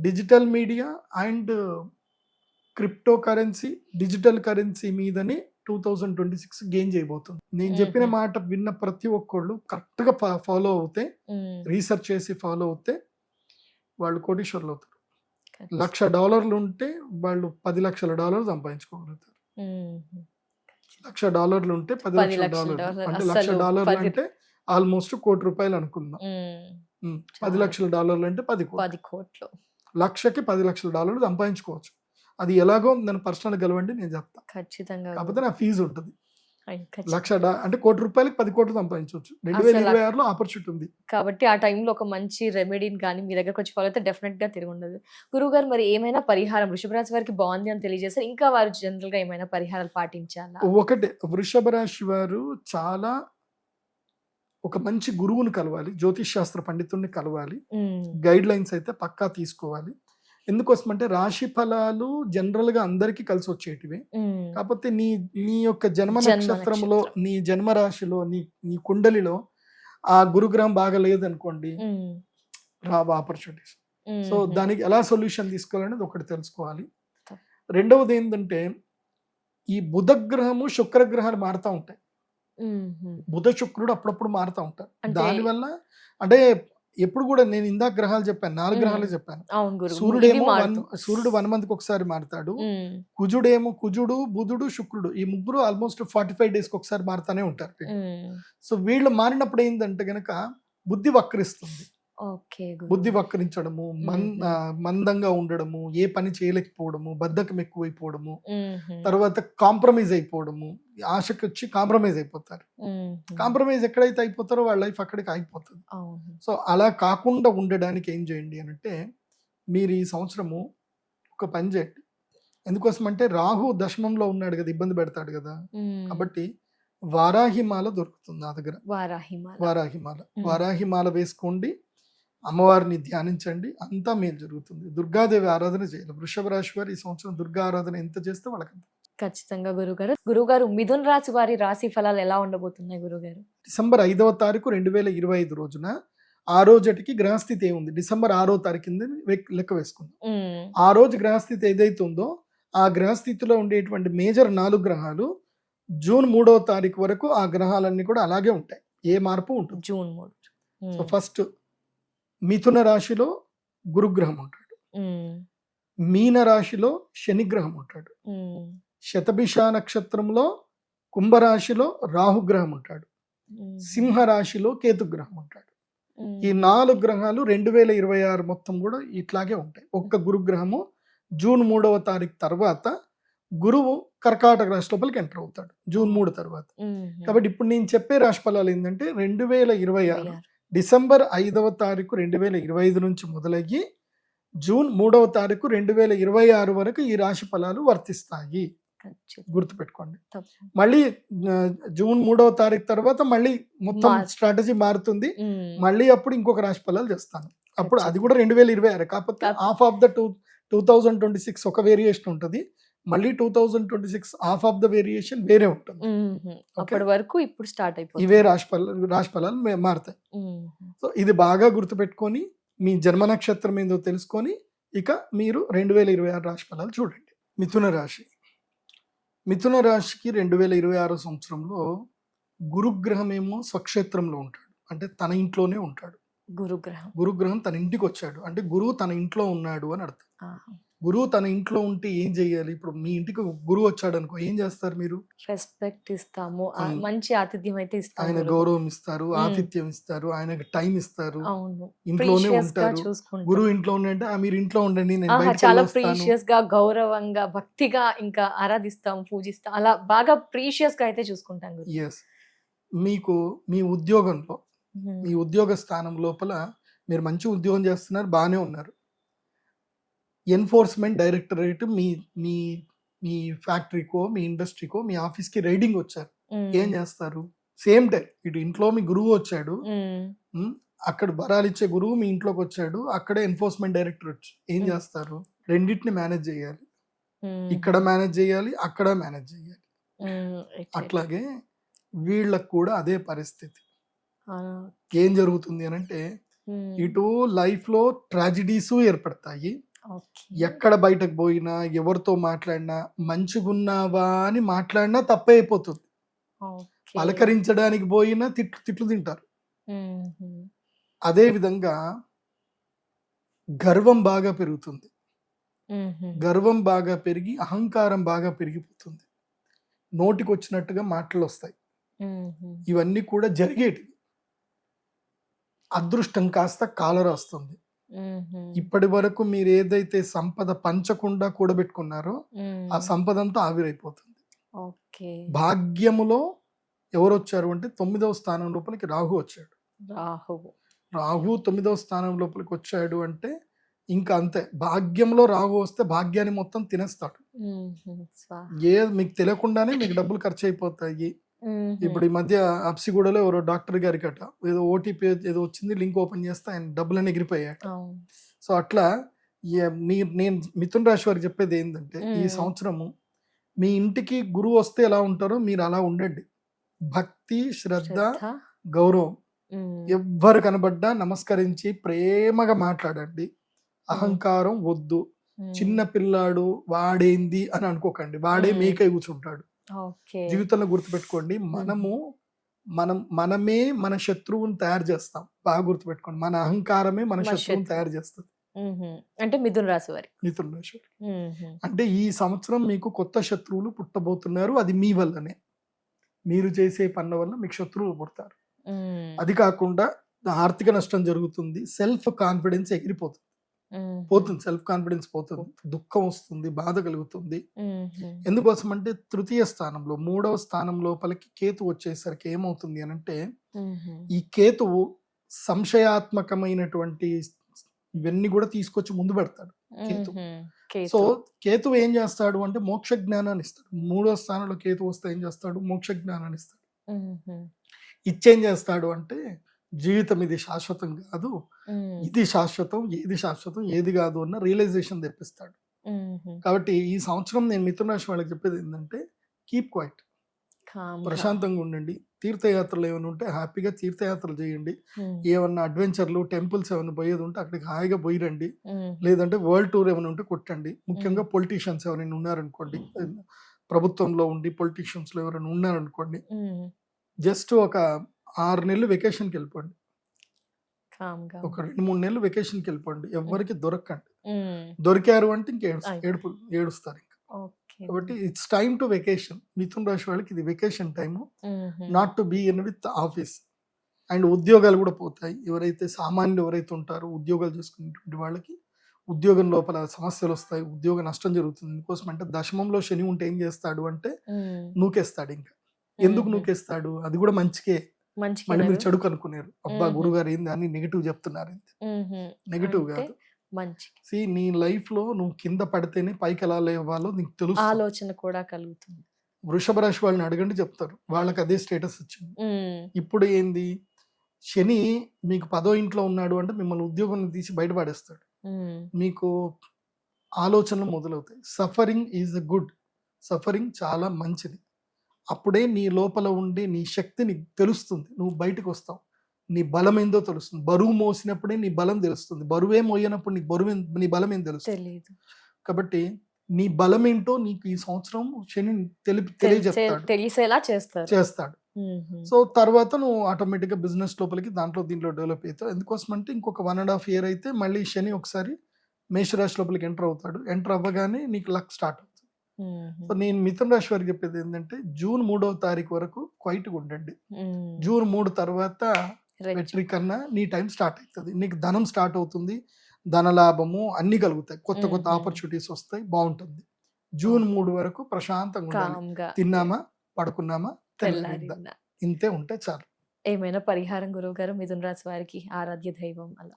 digital media and crypto currency, digital currency మీదని 2026 గెయిన్ చేయబోతుంది. నేను చెప్పిన మాట విన్న ప్రతి ఒక్కళ్ళు కరెక్ట్ గా ఫాలో అవుతే, రీసెర్చ్ చేసి ఫాలో అవుతే వాళ్ళు కోటీశ్వర్లు అవుతారు. $1,00,000 ఉంటే వాళ్ళు $10 లక్షల సంపాదించుకోగలుగుతారు. $1,00,000 ఉంటే $10 లక్షల అంటే $1,00,000 అంటే ఆల్మోస్ట్ ₹1,00,00,000 అనుకుందాం. $10 లక్షల అంటే 10 కోట్లు. లక్షకి $10 లక్షల సంపాదించుకోవచ్చు. అది ఎలాగో నన్ను పర్సనల్ గెలవండి నేను చెప్తా ఖచ్చితంగా. కాకపోతే నా ఫీజు ఉంటుంది. $1,00,000 అంటే ₹1,00,00,000 10 కోట్లు సంపాదించవచ్చు. 2026లో ఆపర్చునిటీ ఉంది కాబట్టి ఆ టైంలో ఒక మంచి రెమెడీని కానీ మీ దగ్గరకు వచ్చి ఫాలో అయితే డెఫినెట్ గా తిరిగి ఉండదు. గురువుగారు మరి ఏమైనా పరిహారం వృషభ రాశి వారికి బాగుంది అని తెలియజేస్తారు, ఇంకా వారు జనరల్ గా ఏమైనా పరిహారాలు పాటించాలా? ఒకటే, వృషభ రాశి వారు చాలా ఒక మంచి గురువుని కలవాలి, జ్యోతిష్ శాస్త్ర పండితుడిని కలవాలి, గైడ్ లైన్స్ అయితే పక్కా తీసుకోవాలి. ఎందుకోసం అంటే రాశి ఫలాలు జనరల్ గా అందరికి కలిసి వచ్చేటివి. కాకపోతే నీ యొక్క జన్మ నక్షత్రంలో, నీ జన్మ రాశిలో, నీ కుండలిలో ఆ గురుగ్రహం బాగా లేదనుకోండి, రావు ఆపర్చునిటీస్. సో దానికి ఎలా సొల్యూషన్ తీసుకోవాలనేది ఒకటి తెలుసుకోవాలి. రెండవది ఏంటంటే ఈ బుధగ్రహము శుక్రగ్రహాలు మారుతూ ఉంటాయి. బుధ శుక్రుడు అప్పుడప్పుడు మారుతూ ఉంటారు. దానివల్ల అంటే ఎప్పుడు కూడా నేను ఇందాక గ్రహాలు చెప్పాను, 4 గ్రహాలు చెప్పాను. సూర్యుడు 1 month ఒకసారి మారుతాడు. కుజుడు, బుధుడు, శుక్రుడు ఈ ముగ్గురు ఆల్మోస్ట్ 45 days ఒకసారి మారుతానే ఉంటారు. సో వీళ్ళు మారినప్పుడు ఏంటంటే గనక బుద్ధి వక్రిస్తుంది. బుద్ధి వక్రించడము, మందంగా ఉండడము, ఏ పని చేయలేకపోవడము, బద్ధకం ఎక్కువైపోవడము, తర్వాత కాంప్రమైజ్ అయిపోవడము, ఆశకి వచ్చి కాంప్రమైజ్ అయిపోతారు. కాంప్రమైజ్ ఎక్కడైతే అయిపోతారో వాళ్ళ లైఫ్ అక్కడికి అయిపోతుంది. సో అలా కాకుండా ఉండడానికి ఏం చేయండి అని అంటే, మీరు ఈ సంవత్సరము ఒక పని చేయండి. ఎందుకోసం అంటే రాహు దశమంలో ఉన్నాడు కదా, ఇబ్బంది పెడతాడు కదా. కాబట్టి వారాహిమాల దొరుకుతుంది నా దగ్గర. వారాహిమాల వేసుకోండి, అమ్మవారిని ధ్యానించండి, అంతా మేలు జరుగుతుంది. దుర్గాదేవి ఆరాధన చేయాలి. వృషభ రాశి వారు ఈ సంవత్సరం దుర్గా ఆరాధన ఎంత చేస్తే వాళ్ళకంత. ఖచ్చితంగా గురుగారు మిథున రాశి వారి రాశి ఫలాలు ఎలా ఉండబోతున్నాయి గురుగారు? డిసెంబర్ 5వ తారీఖు 2025 రోజున ఆ రోజుకి గ్రహస్థితి ఏముంది, డిసెంబర్ 6వ తారీఖు కింద లెక్క వేసుకుందాం. ఆ రోజు గ్రహస్థితి ఏదైతే ఉందో ఆ గ్రహస్థితిలో ఉండేటువంటి మేజర్ 4 గ్రహాలు జూన్ 3వ తారీఖు వరకు ఆ గ్రహాలన్నీ కూడా అలాగే ఉంటాయి, ఏ మార్పు ఉంటుంది. జూన్ 3. సో ఫస్ట్ మిథున రాశిలో గురుగ్రహం ఉంటాడు, మీన రాశిలో శనిగ్రహం ఉంటాడు, శతభిష నక్షత్రంలో కుంభరాశిలో రాహుగ్రహం ఉంటాడు, సింహ రాశిలో కేతుగ్రహం ఉంటాడు. ఈ 4 గ్రహాలు 2026 మొత్తం కూడా ఇట్లాగే ఉంటాయి. ఒక్క గురుగ్రహము జూన్ 3వ తారీఖు తర్వాత గురువు కర్కాటక రాశి లోపలికి ఎంటర్ అవుతాడు జూన్ 3 తర్వాత. కాబట్టి ఇప్పుడు నేను చెప్పే రాశి ఫలాలు ఏంటంటే 2026 డిసెంబర్ 5వ తారీఖు 2025 నుంచి మొదలయ్యి జూన్ 3వ తారీఖు 2026 వరకు ఈ రాశి ఫలాలు వర్తిస్తాయి. గుర్తుపెట్టుకోండి. మళ్ళీ జూన్ 3వ తారీఖు తర్వాత మళ్ళీ మొత్తం స్ట్రాటజీ మారుతుంది. మళ్ళీ అప్పుడు ఇంకొక రాశి ఫలాలు చేస్తాను. అప్పుడు అది కూడా 2026, కాకపోతే హాఫ్ ఆఫ్ ద 2026 ఒక వేరియేషన్ ఉంటుంది, మళ్ళీ 2026 హాఫ్ ఆఫ్ ద వేరియేషన్ వేరే ఉంటుంది. అప్పటి వరకు ఇప్పుడు స్టార్ట్ అయిపోతుంది, ఇవే రాశి ఫలాలు మారుతాయి. సో ఇది బాగా గుర్తుపెట్టుకొని మీ జన్మ నక్షత్రం ఏందో తెలుసుకొని ఇక మీరు 2026 రాశి ఫలాలు చూడండి. మిథున రాశికి 2026 సంవత్సరంలో గురుగ్రహం ఏమో స్వక్షేత్రంలో ఉంటాడు, అంటే తన ఇంట్లోనే ఉంటాడు. గురుగ్రహం తన ఇంటికి వచ్చాడు అంటే గురువు తన ఇంట్లో ఉన్నాడు అని అర్థం. గురువు తన ఇంట్లో ఉంటే ఏం చెయ్యాలి? ఇప్పుడు మీ ఇంటికి గురువు వచ్చాడు అనుకో, ఏం చేస్తారు మీరు? రెస్పెక్ట్ ఇస్తాము, మంచి ఆతిథ్యం అయితే ఇస్తాము, ఆయన గౌరవం ఇస్తారు, ఆతిథ్యం ఇస్తారు, ఆయనకి టైం ఇస్తారు, ఇంట్లోనే ఉంటారు. గురువు ఇంట్లో ఉండంటే మీరు ఇంట్లో ఉండండి, చాలా ప్రీషియస్ గా, గౌరవంగా, భక్తిగా ఇంకా ఆరాధిస్తాం, పూజిస్తాం, అలా బాగా ప్రీషియస్ గా అయితే చూసుకుంటాం. ఎస్. మీకు మీ ఉద్యోగంలో మీ ఉద్యోగ స్థానం లోపల మీరు మంచి ఉద్యోగం చేస్తున్నారు, బాగానే ఉన్నారు. ఎన్ఫోర్స్మెంట్ డైరెక్టరేట్ మీ మీ మీ ఫ్యాక్టరీకో మీ ఇండస్ట్రీకో మీ ఆఫీస్కి రైడింగ్ వచ్చారు, ఏం చేస్తారు? సేమ్ టైం ఇటు ఇంట్లో మీ గురువు వచ్చాడు, అక్కడ బరాలు ఇచ్చే గురువు మీ ఇంట్లోకి వచ్చాడు, అక్కడే ఎన్ఫోర్స్మెంట్ డైరెక్టర్ వచ్చి ఏం చేస్తారు? రెండింటిని మేనేజ్ చేయాలి. ఇక్కడ మేనేజ్ చేయాలి, అక్కడ మేనేజ్ చేయాలి. అట్లాగే వీళ్ళకు కూడా అదే పరిస్థితి. ఏం జరుగుతుంది అని అంటే ఇటు లైఫ్ లో ట్రాజిడీస్ ఏర్పడతాయి. ఎక్కడ బయటకు పోయినా ఎవరితో మాట్లాడినా మంచిగున్నావా అని మాట్లాడినా తప్పే అయిపోతుంది. పలకరించడానికి పోయినా తిట్లు తింటారు. అదే విధంగా గర్వం బాగా పెరుగుతుంది. గర్వం బాగా పెరిగి అహంకారం బాగా పెరిగిపోతుంది. నోటికి వచ్చినట్టుగా మాటలు వస్తాయి. ఇవన్నీ కూడా జరిగేటివి. అదృష్టం కాస్త కాలరాస్తుంది. ఇప్పటి వరకు మీరు ఏదైతే సంపద పంచకుండా కూడబెట్టుకున్నారో ఆ సంపద అంతా ఆవిరైపోతుంది. భాగ్యములో ఎవరు వచ్చారు అంటే 9వ స్థానం లోపలికి రాహు వచ్చాడు. రాహు 9వ స్థానం లోపలికి వచ్చాడు అంటే ఇంకా అంతే. భాగ్యంలో రాహు వస్తే భాగ్యాన్ని మొత్తం తినేస్తాడు. మీకు తెలియకుండానే మీకు డబ్బులు ఖర్చు అయిపోతాయి. ఇప్పుడు ఈ మధ్య అప్సిగూడలో ఎవరో డాక్టర్ గారికి అట ఏదో ఓటీపీ ఏదో వచ్చింది, లింక్ ఓపెన్ చేస్తే ఆయన డబ్బులని ఎగిరిపోయాట. సో అట్లా నేను మిథున రాశి వారికి చెప్పేది ఏంటంటే ఈ సంవత్సరము మీ ఇంటికి గురువు వస్తే ఎలా ఉంటారో మీరు అలా ఉండండి. భక్తి, శ్రద్ధ, గౌరవం. ఎవ్వరు కనబడ్డా నమస్కరించి ప్రేమగా మాట్లాడండి. అహంకారం వద్దు. చిన్న పిల్లాడు వాడేంది అని అనుకోకండి, వాడే మీకై కూర్చుంటాడు. జీవితంలో గుర్తుపెట్టుకోండి, మనమే మన శత్రువుని తయారు చేస్తాం. బాగా గుర్తుపెట్టుకోండి, మన అహంకారమే మన శత్రువుని తయారు చేస్తుంది. అంటే మిథున రాశి వారి అంటే ఈ సంవత్సరం మీకు కొత్త శత్రువులు పుట్టబోతున్నారు. అది మీ వల్లనే, మీరు చేసే పనుల వల్ల మీకు శత్రువులు పుడతారు. అది కాకుండా ఆర్థిక నష్టం జరుగుతుంది. సెల్ఫ్ కాన్ఫిడెన్స్ ఎగిరిపోతుంది, పోతుంది. సెల్ఫ్ కాన్ఫిడెన్స్ పోతుంది, దుఃఖం వస్తుంది, బాధ కలుగుతుంది. ఎందుకోసం అంటే 3వ స్థానంలో 3వ స్థానం లోపలికి కేతు వచ్చేసరికి ఏమవుతుంది అని అంటే ఈ కేతువు సంశయాత్మకమైనటువంటి ఇవన్నీ కూడా తీసుకొచ్చి ముందు పెడతాడు కేతు. సో కేతు ఏం చేస్తాడు అంటే మోక్ష జ్ఞానాన్ని ఇస్తాడు. 3వ స్థానంలో కేతు వస్తే ఏం చేస్తాడు? మోక్ష జ్ఞానాన్ని ఇస్తాడు. ఇచ్చేం చేస్తాడు అంటే జీవితం ఇది శాశ్వతం కాదు, ఇది శాశ్వతం, ఏది శాశ్వతం ఏది కాదు అన్న రియలైజేషన్ తెప్పిస్తాడు. కాబట్టి ఈ సంవత్సరం నేను మిథున రాశి వాళ్ళకి చెప్పేది ఏంటంటే కీప్ క్వైట్, ప్రశాంతంగా ఉండండి. తీర్థయాత్రలు ఏమైనా ఉంటే హ్యాపీగా తీర్థయాత్రలు చేయండి. ఏమన్నా అడ్వెంచర్లు, టెంపుల్స్ ఏమైనా పోయేది ఉంటే అక్కడికి హాయిగా పోయిరండి. లేదంటే వరల్డ్ టూర్ ఏమైనా ఉంటే కొట్టండి. ముఖ్యంగా పొలిటీషియన్స్ ఎవరైనా ఉన్నారనుకోండి, ప్రభుత్వంలో ఉండి పొలిటీషియన్స్ లో ఎవరైనా ఉన్నారనుకోండి, జస్ట్ ఒక 6 నెలలు వెకేషన్కి వెళ్ళిపోండి. ఒక 2-3 నెలలు వెకేషన్కి వెళ్ళిపోండి. ఎవరికి దొరకండి. దొరికారు అంటే ఇంక ఏడుస్తారు ఇంకా. కాబట్టి ఇట్స్ టైమ్ టు వెకేషన్. మిథున రాశి వాళ్ళకి ఇది vacation time, not to be in with office. And ఉద్యోగాలు కూడా పోతాయి. ఎవరైతే సామాన్యులు ఎవరైతే ఉంటారో ఉద్యోగాలు చేసుకునేటువంటి వాళ్ళకి ఉద్యోగం లోపల సమస్యలు వస్తాయి, ఉద్యోగ నష్టం జరుగుతుంది. ఎందుకోసం అంటే దశమంలో శని ఉంటే ఏం చేస్తాడు అంటే నూకేస్తాడు. ఇంకా ఎందుకు నూకేస్తాడు? అది కూడా మంచికే. మళ్ళీ మీరు చెడు కనుక్కున్నారు, అబ్బా గురుగారు ఏంది అని నెగిటివ్ చెప్తున్నారు. నెగిటివ్ కాదు. నీ లైఫ్ లో నువ్వు కింద పడితేనే పైకి ఎలా లేవాలో నీకు తెలుసు, ఆలోచన కూడా కలుగుతుంది. వృషభ రాశి వాళ్ళని అడగండి, చెప్తారు. వాళ్ళకి అదే స్టేటస్ వచ్చింది. ఇప్పుడు ఏంది, శని మీకు 10వ ఇంట్లో ఉన్నాడు అంటే మిమ్మల్ని ఉద్యోగం తీసి బయటపడేస్తాడు. మీకు ఆలోచనలు మొదలవుతాయి. Suffering is a good. Suffering చాలా మంచిది. అప్పుడే నీ లోపల ఉండే నీ శక్తి నీకు తెలుస్తుంది. నువ్వు బయటకు వస్తావు, నీ బలం ఏందో తెలుస్తుంది. బరువు మోసినప్పుడే నీ బలం తెలుస్తుంది. బరువే మోయనప్పుడు నీ బలం ఏం తెలుస్తుంది. కాబట్టి నీ బలం ఏంటో నీకు ఈ సంవత్సరం శని తెలియజెప్తాడు, తెలిసేలా చేస్తాడు. సో తర్వాత నువ్వు ఆటోమేటిక్ గా బిజినెస్ లోపలికి దీంట్లో డెవలప్ అవుతావు. ఎందుకోసం అంటే ఇంకొక 1.5 year అయితే మళ్ళీ శని ఒకసారి మేషరాశి లోపలికి ఎంటర్ అవుతాడు. ఎంటర్ అవ్వగానే నీకు లక్ స్టార్ట్ అవుతుంది. సో నేను మిథున రాశి వారికి చెప్పేది ఏంటంటే జూన్ 3వ తారీఖు వరకు క్వైట్గా ఉండండి. జూన్ 3 తర్వాత వెట్రి కన్నా నీ టైం స్టార్ట్ అవుతుంది. నీకు ధనం స్టార్ట్ అవుతుంది, ధనలాభము అన్ని కలుగుతాయి, కొత్త కొత్త ఆపర్చునిటీస్ వస్తాయి, బాగుంటుంది. జూన్ 3 వరకు ప్రశాంతంగా ఉండాలి. తిన్నామా, పడుకున్నామా, తెల్లారిందా, ఇంతే ఉంటే చాలు. ఏమైనా పరిహారం గురువు గారు మిథున రాశి వారికి ఆరాధ్య దైవం అలా?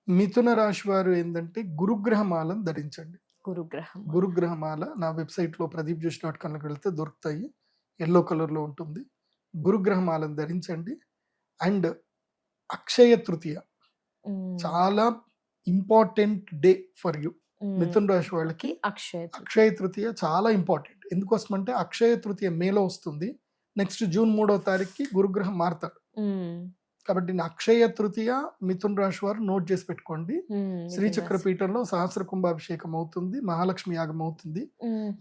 మిథున రాశి వారు ఏంటంటే గురుగ్రహమాలను ధరించండి. గురుగ్రహం. గురుగ్రహమాల నా వెబ్సైట్లో pradeepjoshi.comకి వెళ్తే దొరుకుతాయి. ఎల్లో కలర్లో ఉంటుంది. గురుగ్రహమాలను ధరించండి. అండ్ అక్షయ తృతీయ చాలా ఇంపార్టెంట్ డే ఫర్ యూ. మిథున రాశి వాళ్ళకి అక్షయ అక్షయ తృతీయ చాలా ఇంపార్టెంట్. ఎందుకోసమంటే అక్షయ తృతీయ మేలో వస్తుంది. నెక్స్ట్ జూన్ 3వ తారీఖుకి గురుగ్రహం మారుతాడు. కాబట్టి అక్షయ తృతీయ మిథున రాశి వారు నోట్ చేసి పెట్టుకోండి. శ్రీచక్ర పీఠంలో సహస్ర కుంభాభిషేకం అవుతుంది, మహాలక్ష్మి యాగం అవుతుంది.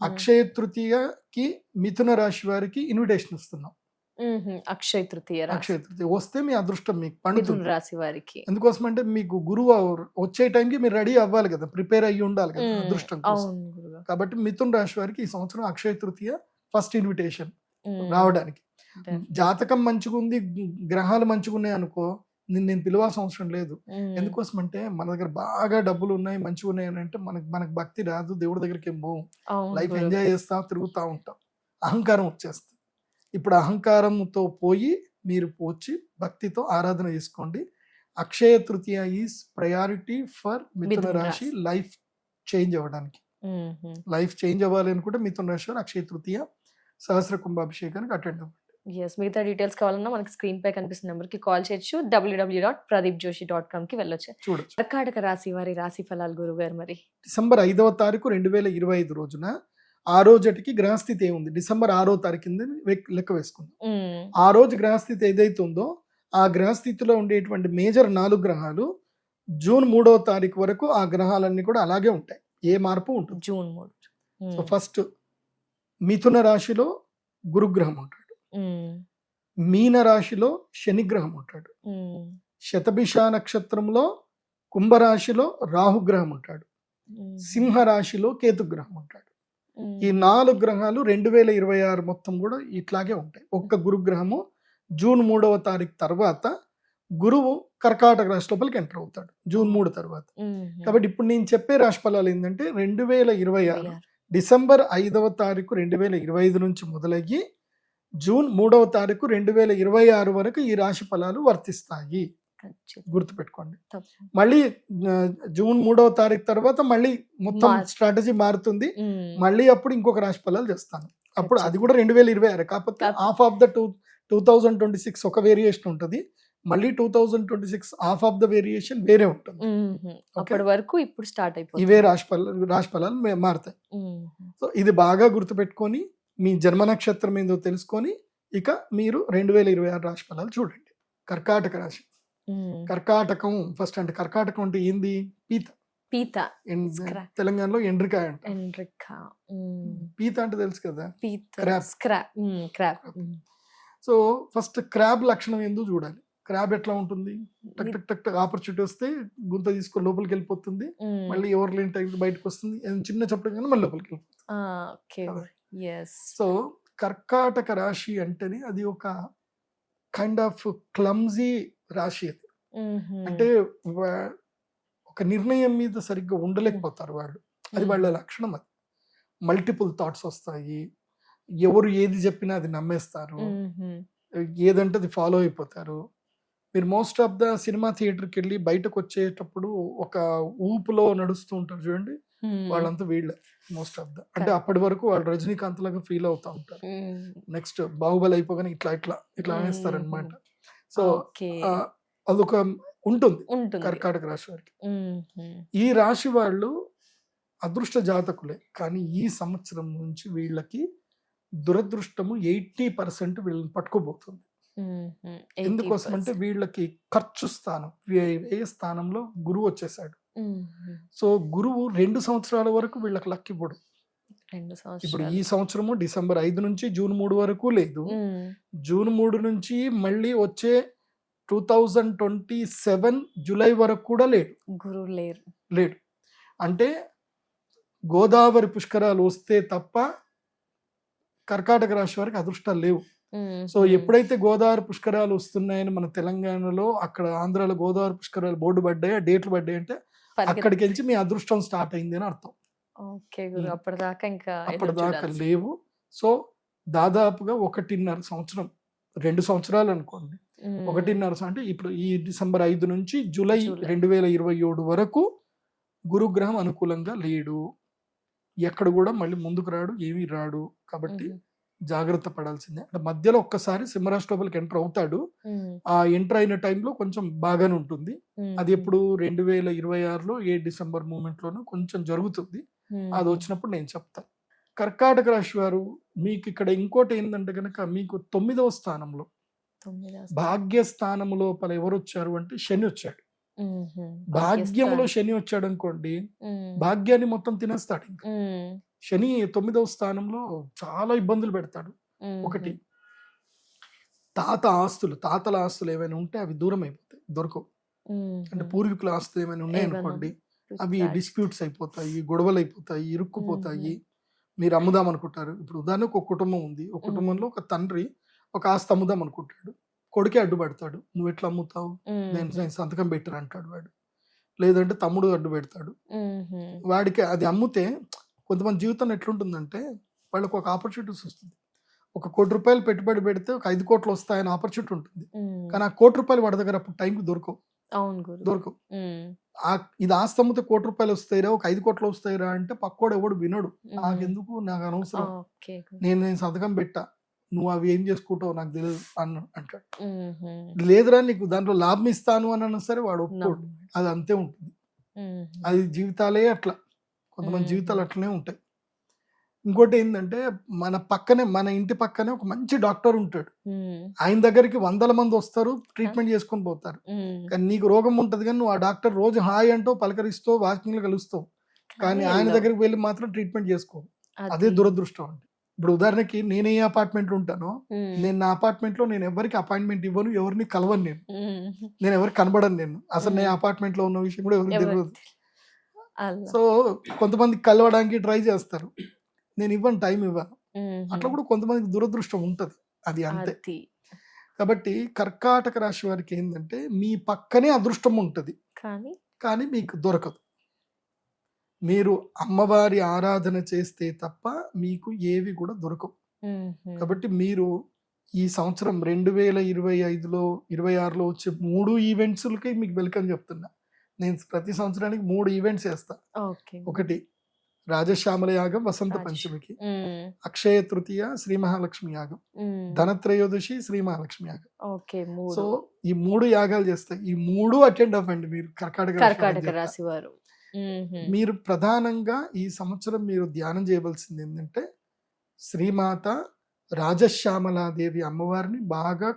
అక్షయ తృతీయకి మిథున రాశి వారికి ఇన్విటేషన్ ఇస్తున్నాం. అక్షయ తృతీయ అక్షయ తృతీయ వస్తే మీ అదృష్టం మీకు పండుతుంది. రాశి వారికి ఎందుకోసం అంటే మీకు గురువు వచ్చే టైంకి మీరు రెడీ అవ్వాలి కదా, ప్రిపేర్ అయ్యి ఉండాలి కదా అదృష్టం కోసం. కాబట్టి మిథున రాశి వారికి ఈ సంవత్సరం అక్షయ తృతీయ ఫస్ట్ ఇన్విటేషన్ రావడానికి. జాతకం మంచిగా ఉంది, గ్రహాలు మంచిగా ఉన్నాయి అనుకో, నేను పిలవాల్సిన అవసరం లేదు. ఎందుకోసం అంటే మన దగ్గర బాగా డబ్బులు ఉన్నాయి, మంచిగా ఉన్నాయి అని అంటే మనకు భక్తి రాదు, దేవుడి దగ్గరికి ఏం పోం, లైఫ్ ఎంజాయ్ చేస్తా తిరుగుతూ ఉంటాం, అహంకారం వచ్చేస్తుంది. ఇప్పుడు అహంకారంతో పోయి మీరు వచ్చి భక్తితో ఆరాధన చేసుకోండి. Akshaya Tritiya is priority for మిథున రాశి లైఫ్ చేంజ్ అవ్వడానికి. లైఫ్ చేంజ్ అవ్వాలి అనుకుంటే మిథున రాశి వారు అక్షయ తృతీయ సహస్ర కుంభాభిషేకానికి అటెండ్ అవ్వండి. మిగతా డీటెయిల్స్ కావాలన్నా మనకి స్క్రీన్ పై కనిపిస్తున్న నెంబర్ కి కాల్ చేయొచ్చు. www.pradeepjoshi.com కి వెళ్ళొచ్చు. చూడొచ్చు. కర్కాటక రాశి వారి రాశి ఫలాలు గురువు గారు మరి డిసెంబర్ 5వ తారీఖు 2025 రోజున ఆ రోజుకి గ్రహస్థితి ఏముంది, డిసెంబర్ 6వ తారీఖు కింద లెక్క వేసుకుందాం. ఆ రోజు గ్రహస్థితి ఏదైతే ఉందో ఆ గ్రహస్థితిలో ఉండేటువంటి మేజర్ 4 గ్రహాలు జూన్ 3వ తారీఖు వరకు ఆ గ్రహాలన్నీ కూడా అలాగే ఉంటాయి, ఏ మార్పు ఉంటుంది. జూన్ 3. సో ఫస్ట్ మిథున రాశిలో గురుగ్రహం ఉంటాడు, మీన రాశిలో శనిగ్రహం ఉంటాడు, శతభిష నక్షత్రంలో కుంభరాశిలో రాహుగ్రహం ఉంటాడు, సింహ రాశిలో కేతుగ్రహం ఉంటాడు. ఈ 4 గ్రహాలు 2026 మొత్తం కూడా ఇట్లాగే ఉంటాయి. ఒక్క గురుగ్రహము జూన్ 3వ తారీఖు తర్వాత గురువు కర్కాటక రాశి లోపలికి ఎంటర్ అవుతాడు జూన్ 3 తర్వాత. కాబట్టి ఇప్పుడు నేను చెప్పే రాశి ఫలాలు ఏంటంటే 2026 డిసెంబర్ 5వ తారీఖు 2025 నుంచి మొదలయ్యి జూన్ 3వ తారీఖు 2026 వరకు ఈ రాశి ఫలాలు వర్తిస్తాయి. గుర్తుపెట్టుకోండి. మళ్ళీ జూన్ 3వ తారీఖు తర్వాత మళ్ళీ మొత్తం స్ట్రాటజీ మారుతుంది. మళ్ళీ అప్పుడు ఇంకొక రాశి ఫలాలు చేస్తాను. అప్పుడు అది కూడా 2026, కాకపోతే హాఫ్ ఆఫ్ ద 2026 ఒక వేరియేషన్ ఉంటుంది, మళ్ళీ 2026 హాఫ్ ఆఫ్ ద వేరియేషన్ వేరే ఉంటుంది. అప్పటి వరకు ఇప్పుడు స్టార్ట్ అయిపోతుంది, ఇవే రాశి ఫలాలు మారుతాయి. సో ఇది బాగా గుర్తుపెట్టుకొని మీ జన్మ నక్షత్రం ఏందో తెలుసుకొని ఇక మీరు 2026 రాశి ఫలాలు చూడండి. కర్కాటక రాశి. కర్కాటకం ఫస్ట్ అంటే కర్కాటకం అంటే ఏంది? పీత. తెలంగాణలో ఎండ్రికాయ అంట. పీత అంటే తెలుసు కదా, క్రాబ్. సో ఫస్ట్ క్రాబ్ లక్షణం ఏందో చూడాలి. క్రాబ్ ఎట్లా ఉంటుంది? టక్ టక్ టక్ టక్ ఆపర్చునిటీ వస్తే గుంత తీసుకొని లోపలికి వెళ్ళిపోతుంది, మళ్ళీ ఎవరు లేని టైం బయటకు వస్తుంది, చిన్న చెప్పడం కానీ మళ్ళీ లోపలికి వెళ్ళిపోతుంది. సో కర్కాటక రాశి అంటేనే అది ఒక కైండ్ ఆఫ్ క్లమ్జీ రాశి. అది అంటే ఒక నిర్ణయం మీద సరిగ్గా ఉండలేకపోతారు వాళ్ళు, అది వాళ్ళ లక్షణం. అది మల్టిపుల్ థాట్స్ వస్తాయి, ఎవరు ఏది చెప్పినా అది నమ్మేస్తారు, ఏదంటే అది ఫాలో అయిపోతారు. మీరు మోస్ట్ ఆఫ్ ద సినిమా థియేటర్కి వెళ్ళి బయటకు వచ్చేటప్పుడు ఒక ఊపులో నడుస్తూ ఉంటారు చూడండి, వాళ్ళంతా వీళ్ళే మోస్ట్ ఆఫ్ ద. అంటే అప్పటి వరకు వాళ్ళు రజనీకాంత్ లాగా ఫీల్ అవుతా ఉంటారు, నెక్స్ట్ బాహుబలి అయిపోగానే ఇట్లా ఇట్లా ఇట్లా అనేస్తారనమాట. సో అదొక ఉంటుంది కర్కాటక రాశి వారికి. ఈ రాశి వాళ్ళు అదృష్ట జాతకులే, కానీ ఈ సంవత్సరం నుంచి వీళ్ళకి దురదృష్టము 80% వీళ్ళని పట్టుకోబోతుంది. ఎందుకోసం అంటే వీళ్ళకి ఖర్చు స్థానం, వ్యయ స్థానంలో గురువు వచ్చేసాడు. సో గురువు 2 సంవత్సరాల వరకు వీళ్ళకి లక్ ఇవ్వడు. ఇప్పుడు ఈ సంవత్సరము డిసెంబర్ 5 నుంచి జూన్ 3 వరకు లేదు, జూన్ 3 నుంచి మళ్ళీ వచ్చే 2027 జూలై వరకు కూడా లేడు, గురువు లేడు. అంటే గోదావరి పుష్కరాలు వస్తే తప్ప కర్కాటక రాశి వారికి అదృష్టాలు లేవు. సో ఎప్పుడైతే గోదావరి పుష్కరాలు వస్తున్నాయని మన తెలంగాణలో, అక్కడ ఆంధ్రాలో గోదావరి పుష్కరాలు బోర్డు పడ్డాయి, డేట్లు పడ్డాయి అంటే అక్కడికి వెళ్ళి మీ అదృష్టం స్టార్ట్ అయింది అని అర్థం. అప్పటిదాకా లేవు. సో దాదాపుగా 1.5 సంవత్సరం 2 సంవత్సరాలు అనుకోండి, 1.5 అంటే ఇప్పుడు ఈ డిసెంబర్ 5 నుంచి జూలై జూలై. 2027 వరకు గురుగ్రహం అనుకూలంగా లేడు. ఎక్కడ కూడా మళ్ళీ ముందుకు రాడు, ఏమీ రాడు. కాబట్టి జాగ్రత్త పడాల్సిందే. అంటే మధ్యలో ఒక్కసారి సింహరాశిలోపలికి ఎంటర్ అవుతాడు. ఆ ఎంటర్ అయిన టైంలో కొంచెం బాగానే ఉంటుంది. అది ఎప్పుడు 2026లో డిసెంబర్ మూమెంట్ లోనూ కొంచెం జరుగుతుంది. అది వచ్చినప్పుడు నేను చెప్తాను. కర్కాటక రాశి వారు మీకు ఇక్కడ ఇంకోటి ఏంటంటే కనుక మీకు 9వ స్థానంలో భాగ్యస్థానం లోపల ఎవరు వచ్చారు అంటే శని వచ్చాడు. భాగ్యంలో శని వచ్చాడు అనుకోండి, భాగ్యాన్ని మొత్తం తినేస్తాడు. ఇంకా శని 9వ స్థానంలో చాలా ఇబ్బందులు పెడతాడు. ఒకటి, తాతల ఆస్తులు ఏమైనా ఉంటే అవి దూరం అయిపోతాయి, దొరకవు. అంటే పూర్వీకుల ఆస్తులు ఏమైనా ఉన్నాయనుకోండి, అవి డిస్ప్యూట్స్ అయిపోతాయి, గొడవలు అయిపోతాయి, ఇరుక్కుపోతాయి. మీరు అమ్ముదాం అనుకుంటారు. ఇప్పుడు ఉదాహరణకు ఒక కుటుంబం ఉంది. ఒక కుటుంబంలో ఒక తండ్రి ఒక ఆస్తి అమ్ముదాం అనుకుంటాడు, కొడుకే అడ్డుపడతాడు. నువ్వు ఎట్లా అమ్ముతావు, నేను సంతకం పెట్టాను అంటాడు వాడు. లేదంటే తమ్ముడు అడ్డు పెడతాడు. వాడికి అది అమ్మితే కొంతమంది జీవితం ఎట్లుంటుందంటే వాళ్ళకి ఒక ఆపర్చునిటీస్ వస్తుంది. ఒక ₹1 కోటి పెట్టుబడి పెడితే ఒక 5 కోట్లు వస్తాయని ఆపర్చునిటీ ఉంటుంది. కానీ ఆ ₹1 కోటి వాడి దగ్గర అప్పుడు టైంకి దొరకవు. ఇది ఆస్తి అమ్మితే ₹1 వస్తాయిరా, ఒక 5 కోట్లు వస్తాయిరా అంటే పక్కోడు ఎవడు వినడు. నాకెందుకు, నాకు అనవసరం, నేను సంతకం పెట్టా, నువ్వు అవి ఏం చేసుకుంటావు నాకు తెలియదు అంటాడు. లేదురా నీకు దాంట్లో లాభం ఇస్తాను అని అన్నా సరే వాడు ఒప్పుకోడు. అది అంతే ఉంటుంది. అది జీవితాలే అట్లా, కొంతమంది జీవితాలు అట్లనే ఉంటాయి. ఇంకోటి ఏంటంటే మన ఇంటి పక్కనే ఒక మంచి డాక్టర్ ఉంటాడు. ఆయన దగ్గరికి 100 మంది వస్తారు, ట్రీట్మెంట్ చేసుకొని పోతారు. కానీ నీకు రోగం ఉంటది కానీ నువ్వు ఆ డాక్టర్ రోజు హాయ్ అంటూ పలకరిస్తావు, వాకింగ్లు కలుస్తావు, కానీ ఆయన దగ్గరికి వెళ్ళి మాత్రం ట్రీట్మెంట్ చేసుకోవు. అదే దురదృష్టం అంటే. ఇప్పుడు ఉదాహరణకి నేను ఏ అపార్ట్మెంట్ లో ఉంటానో, నేను నా అపార్ట్మెంట్ లో నేను ఎవరికి అపాయింట్మెంట్ ఇవ్వను, ఎవరిని కలవను, నేను ఎవరికి కనబడను. నేను అసలు నేను అపార్ట్మెంట్ లో ఉన్న విషయం కూడా ఎవరికి తెలియదు. సో కొంతమంది కలవడానికి ట్రై చేస్తారు, నేను ఇవ్వను, టైం ఇవ్వను. అట్లా కూడా కొంతమందికి దురదృష్టం ఉంటది, అది అంతే. కాబట్టి కర్కాటక రాశి వారికి ఏంటంటే మీ పక్కనే అదృష్టం ఉంటది, కానీ మీకు దొరకదు. మీరు అమ్మవారి ఆరాధన చేస్తే తప్ప మీకు ఏవి కూడా దొరకవు. కాబట్టి మీరు ఈ సంవత్సరం 2025లో 26లో వచ్చే 3 ఈవెంట్స్లకి మీకు వెల్కమ్ చెప్తున్నా. నేను ప్రతి సంవత్సరానికి 3 ఈవెంట్స్ చేస్తా. ఒకటి రాజశ్యామల యాగం వసంత పంచమికి, అక్షయ తృతీయ శ్రీ మహాలక్ష్మి యాగం, ధనత్రయోదశి శ్రీ మహాలక్ష్మి యాగం. సో ఈ 3 యాగాలు చేస్తాయి. ఈ 3 అటెండ్ అవ్వండి మీరు కర్కాటక రాశి వారు. మీరు ప్రధానంగా ఈ సంవత్సరం మీరు ధ్యానం చేయవలసింది ఏంటంటే శ్రీమాత రాజశ్యామలాదేవి అమ్మవారిని బాగా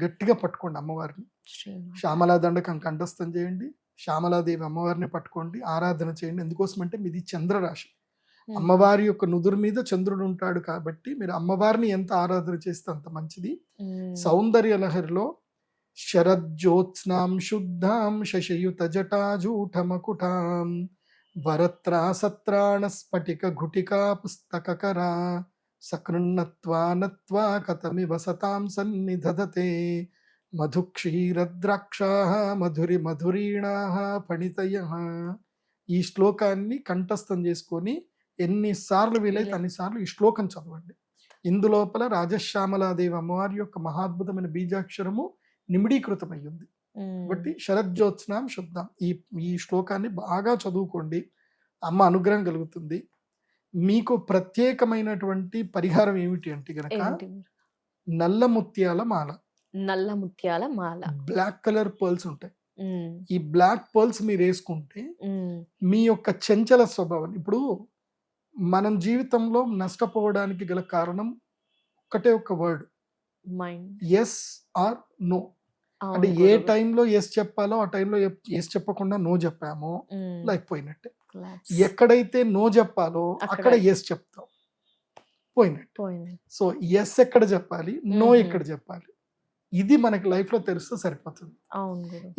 గట్టిగా పట్టుకోండి. అమ్మవారిని శ్యామలా దండకం కంఠస్థం చేయండి, శ్యామలాదేవి అమ్మవారిని పట్టుకోండి, ఆరాధన చేయండి. ఎందుకోసం అంటే మీది చంద్రరాశి. అమ్మవారి యొక్క నుదురు మీద చంద్రుడు ఉంటాడు కాబట్టి మీరు అమ్మవారిని ఎంత ఆరాధన చేస్తే అంత మంచిది. సౌందర్య లహరిలో శరజ్యోత్స్నాం శుద్ధాం శశయుత జటాజూఠమకుటాం వరత్రా సత్రాణ స్ఫటిక ఘుటికా పుస్తకకరా సకృన్నత్వా నత్వా కథమివ సతాం సన్నిధదతే మధుక్షీరద్రాక్షాః మధురి మధురీణాః ఫణితయః. ఈ శ్లోకాన్ని కంఠస్థం చేసుకొని ఎన్నిసార్లు వీలైతే అన్నిసార్లు ఈ శ్లోకం చదవండి. ఇందులోపల రాజశ్యామలాదేవి అమ్మవారి యొక్క మహాద్భుతమైన బీజాక్షరము నిమిడీకృతమయ్యింది. కాబట్టి శరజ్యోత్స్నాం శుద్ధాం ఈ శ్లోకాన్ని బాగా చదువుకోండి, అమ్మ అనుగ్రహం కలుగుతుంది. మీకు ప్రత్యేకమైనటువంటి పరిహారం ఏమిటి అంటే గనక నల్ల ముత్యాల మాల, బ్లాక్ కలర్ పర్ల్స్ ఉంటాయి. ఈ బ్లాక్ పర్ల్స్ మీరు వేసుకుంటే మీ యొక్క చంచల స్వభావం, ఇప్పుడు మనం జీవితంలో నష్టపోవడానికి గల కారణం ఒకటే ఒక వర్డ్, ఎస్ ఆర్ నో. అంటే ఏ టైంలో ఎస్ చెప్పాలో ఆ టైంలో ఎస్ చెప్పకుండా నో చెప్పామో లైఫ్ పోయినట్టే. ఎక్కడైతే నో చెప్పాలో అక్కడ ఎస్ చెప్తాం, పోయినట్టు. సో ఎస్ ఎక్కడ చెప్పాలి, నో ఎక్కడ చెప్పాలి, ఇది మనకి లైఫ్ లో తెలిస్తే సరిపోతుంది.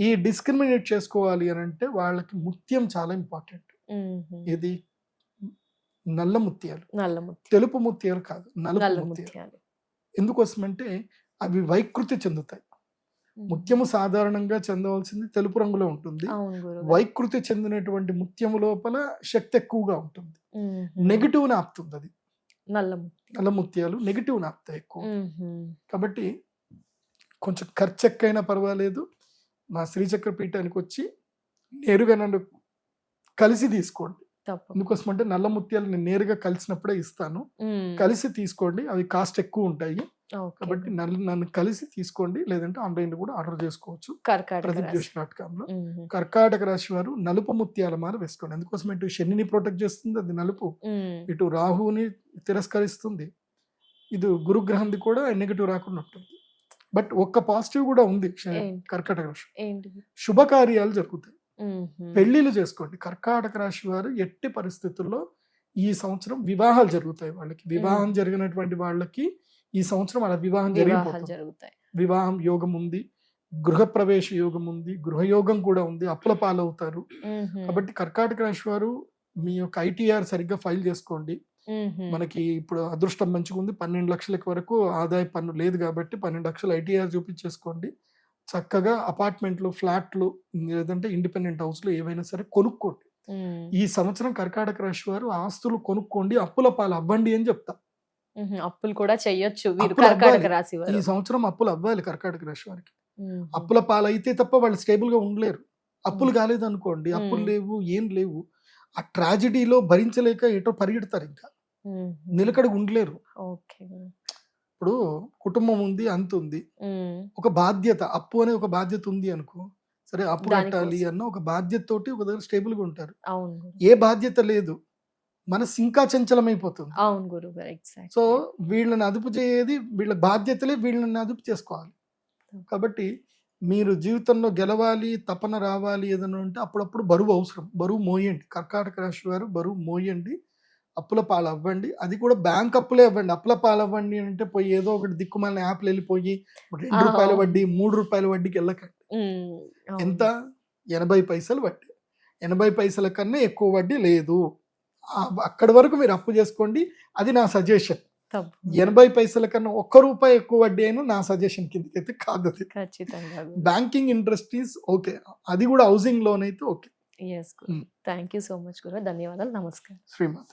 ఈ డిస్క్రిమినేట్ చేసుకోవాలి అని అంటే వాళ్ళకి ముత్యం చాలా ఇంపార్టెంట్. ఇది నల్ల ముత్యాలు, తెలుపు ముత్యాలు కాదు, నలుపు ముత్యాలు. ఎందుకోసమంటే అవి వైకృతి చెందుతాయి. ముత్యము సాధారణంగా చెందవలసింది తెలుపు రంగులో ఉంటుంది. వైకృతి చెందినటువంటి ముత్యము లోపల శక్తి ఎక్కువగా ఉంటుంది, నెగిటివ్ ని ఆపుతుంది. అది నల్ల ముత్యాలు నెగిటివ్ ని ఆపుతాయి ఎక్కువ. కాబట్టి కొంచెం ఖర్చు ఎక్కువైనా పర్వాలేదు, మా శ్రీచక్ర పీఠానికి వచ్చి నేరుగా నన్ను కలిసి తీసుకోండి. తప్పకుండా. ఎందుకోసం అంటే నల్ల ముత్యాలు నేను నేరుగా కలిసినప్పుడే ఇస్తాను. కలిసి తీసుకోండి, అవి కాస్ట్ ఎక్కువ ఉంటాయి. ఓకే కాబట్టి గురు. నన్ను కలిసి తీసుకోండి, లేదంటే ఆన్లైన్ కూడా ఆర్డర్ చేసుకోవచ్చు కర్కాటక ప్రదీప్ రాశి. జోషి.com లో. మ్మ్. కర్కాటక రాశి వారు నలుపు ముత్యాల మాల వేసుకోండి. ఎందుకోసం ఇటు శనిని ప్రొటెక్ట్ చేస్తుంది, అది నలుపు. మ్మ్. ఇటు రాహుని తిరస్కరిస్తుంది, ఇది గురుగ్రహంది కూడా నెగిటివ్ రాకుండా ఉంటుంది. బట్ ఒక్క పాజిటివ్ కూడా ఉంది ఏంటి? కర్కాటక రాశి, ఏంటిది? శుభకార్యాలు జరుగుతాయి, మ్మ్. పెళ్లిళ్ళు చేసుకోండి. కర్కాటక రాశి వారు ఎట్టి పరిస్థితుల్లో ఈ సంవత్సరం వివాహాలు జరుగుతాయి. వాళ్ళకి వివాహం జరిగినటువంటి వాళ్ళకి ఈ సంవత్సరం అలా వివాహం వివాహాలు జరిగిపోతుంది. జరుగుతాయి. వివాహం యోగం ఉంది, గృహప్రవేశ యోగం ఉంది, గృహయోగం కూడా ఉంది, అప్పుల పాలవుతారు. మ్మ్. కాబట్టి కర్కాటక రాశి వారు మీ యొక్క ఐటీఆర్ సరిగ్గా ఫైల్ చేసుకోండి. మ్మ్. మనకి ఇప్పుడు అదృష్టం మంచిగా ఉంది, 12 లక్షలకు వరకు ఆదాయ పన్ను లేదు కాబట్టి 12 లక్షలు ఐటీఆర్ చూపించేసుకోండి. చక్కగా అపార్ట్మెంట్లు, ఫ్లాట్లు, లేదంటే ఇండిపెండెంట్ హౌస్లు ఏవైనా సరే కొనుక్కోండి. మ్మ్. ఈ సంవత్సరం కర్కాటక రాశి వారు ఆస్తులు కొనుక్కోండి, అప్పుల పాలు అవ్వండి అని చెప్తా. మ్మ్. అప్పులు కూడా చెయ్యొచ్చు వీరు అప్పులు కర్కాటక అవ్వాలి. రాశి ఈ వారు. సంవత్సరం అప్పులు అవ్వాలి కర్కాటక రాశి వారికి. మ్మ్. అప్పుల పాలు అయితే తప్ప వాళ్ళు స్టేబుల్ గా ఉండలేరు. అప్పులు కాలేదు అనుకోండి, అప్పులు మ్మ్. లేవు, ఏం లేవు, ఆ ట్రాజిడీలో భరించలేక ఎటో పరిగెడతారు, ఇంకా మ్మ్. నిలకడగా ఉండలేరు. ఓకే గురు. ఇప్పుడు కుటుంబం ఉంది, అంత ఉంది, మ్మ్. ఒక బాధ్యత, అప్పు అనే ఒక బాధ్యత ఉంది అనుకో, సరే అప్పు దానికోసం. కట్టాలి అన్న ఒక బాధ్యత తోటి ఒక దగ్గర స్టేబుల్ గా ఉంటారు. అవును గురు. ఏ బాధ్యత లేదు, మనసు ఇంకా చంచలమైపోతుంది. అవును గురు గారు. ఎగ్జాక్ట్. సో వీళ్ళని అదుపు చేయేది, వీళ్ళ బాధ్యతలే వీళ్ళని అదుపు చేసుకోవాలి. కాబట్టి మీరు జీవితంలో గెలవాలి, తపన రావాలి ఏదైనా ఉంటే అప్పుడప్పుడు బరువు అవసరం, బరువు మోయండి. కర్కాటక రాశి వారు బరువు మోయండి, అప్పుల పాలు అవ్వండి. అది కూడా బ్యాంక్ అప్పులే అవ్వండి. అప్పుల పాలు అవ్వండి అంటే పోయి ఏదో ఒకటి దిక్కుమాలిన యాప్లు వెళ్ళిపోయి ₹2 వడ్డీ, ₹3 వడ్డీకి వెళ్ళకండి. మ్మ్. అవును. ఎంత? 80 పైసలు వడ్డీ. 80 పైసల కన్నా ఎక్కువ వడ్డీ లేదు. అక్కడి వరకు మీరు అప్పు చేసుకోండి, అది నా సజెషన్. తప్పు. 80 పైసల కన్నా ₹1 ఎక్కువ వడ్డీ అయినా నా సజెషన్ కిందకైతే కాదు. అది ఖచ్చితంగా గురు. బ్యాంకింగ్ ఇండస్ట్రీస్ ఓకే, అది కూడా హౌసింగ్ లోన్ అయితే okay. Yes guru. Thank you so much guru. ధన్యవాదాలు. నమస్కారం. శ్రీమాత.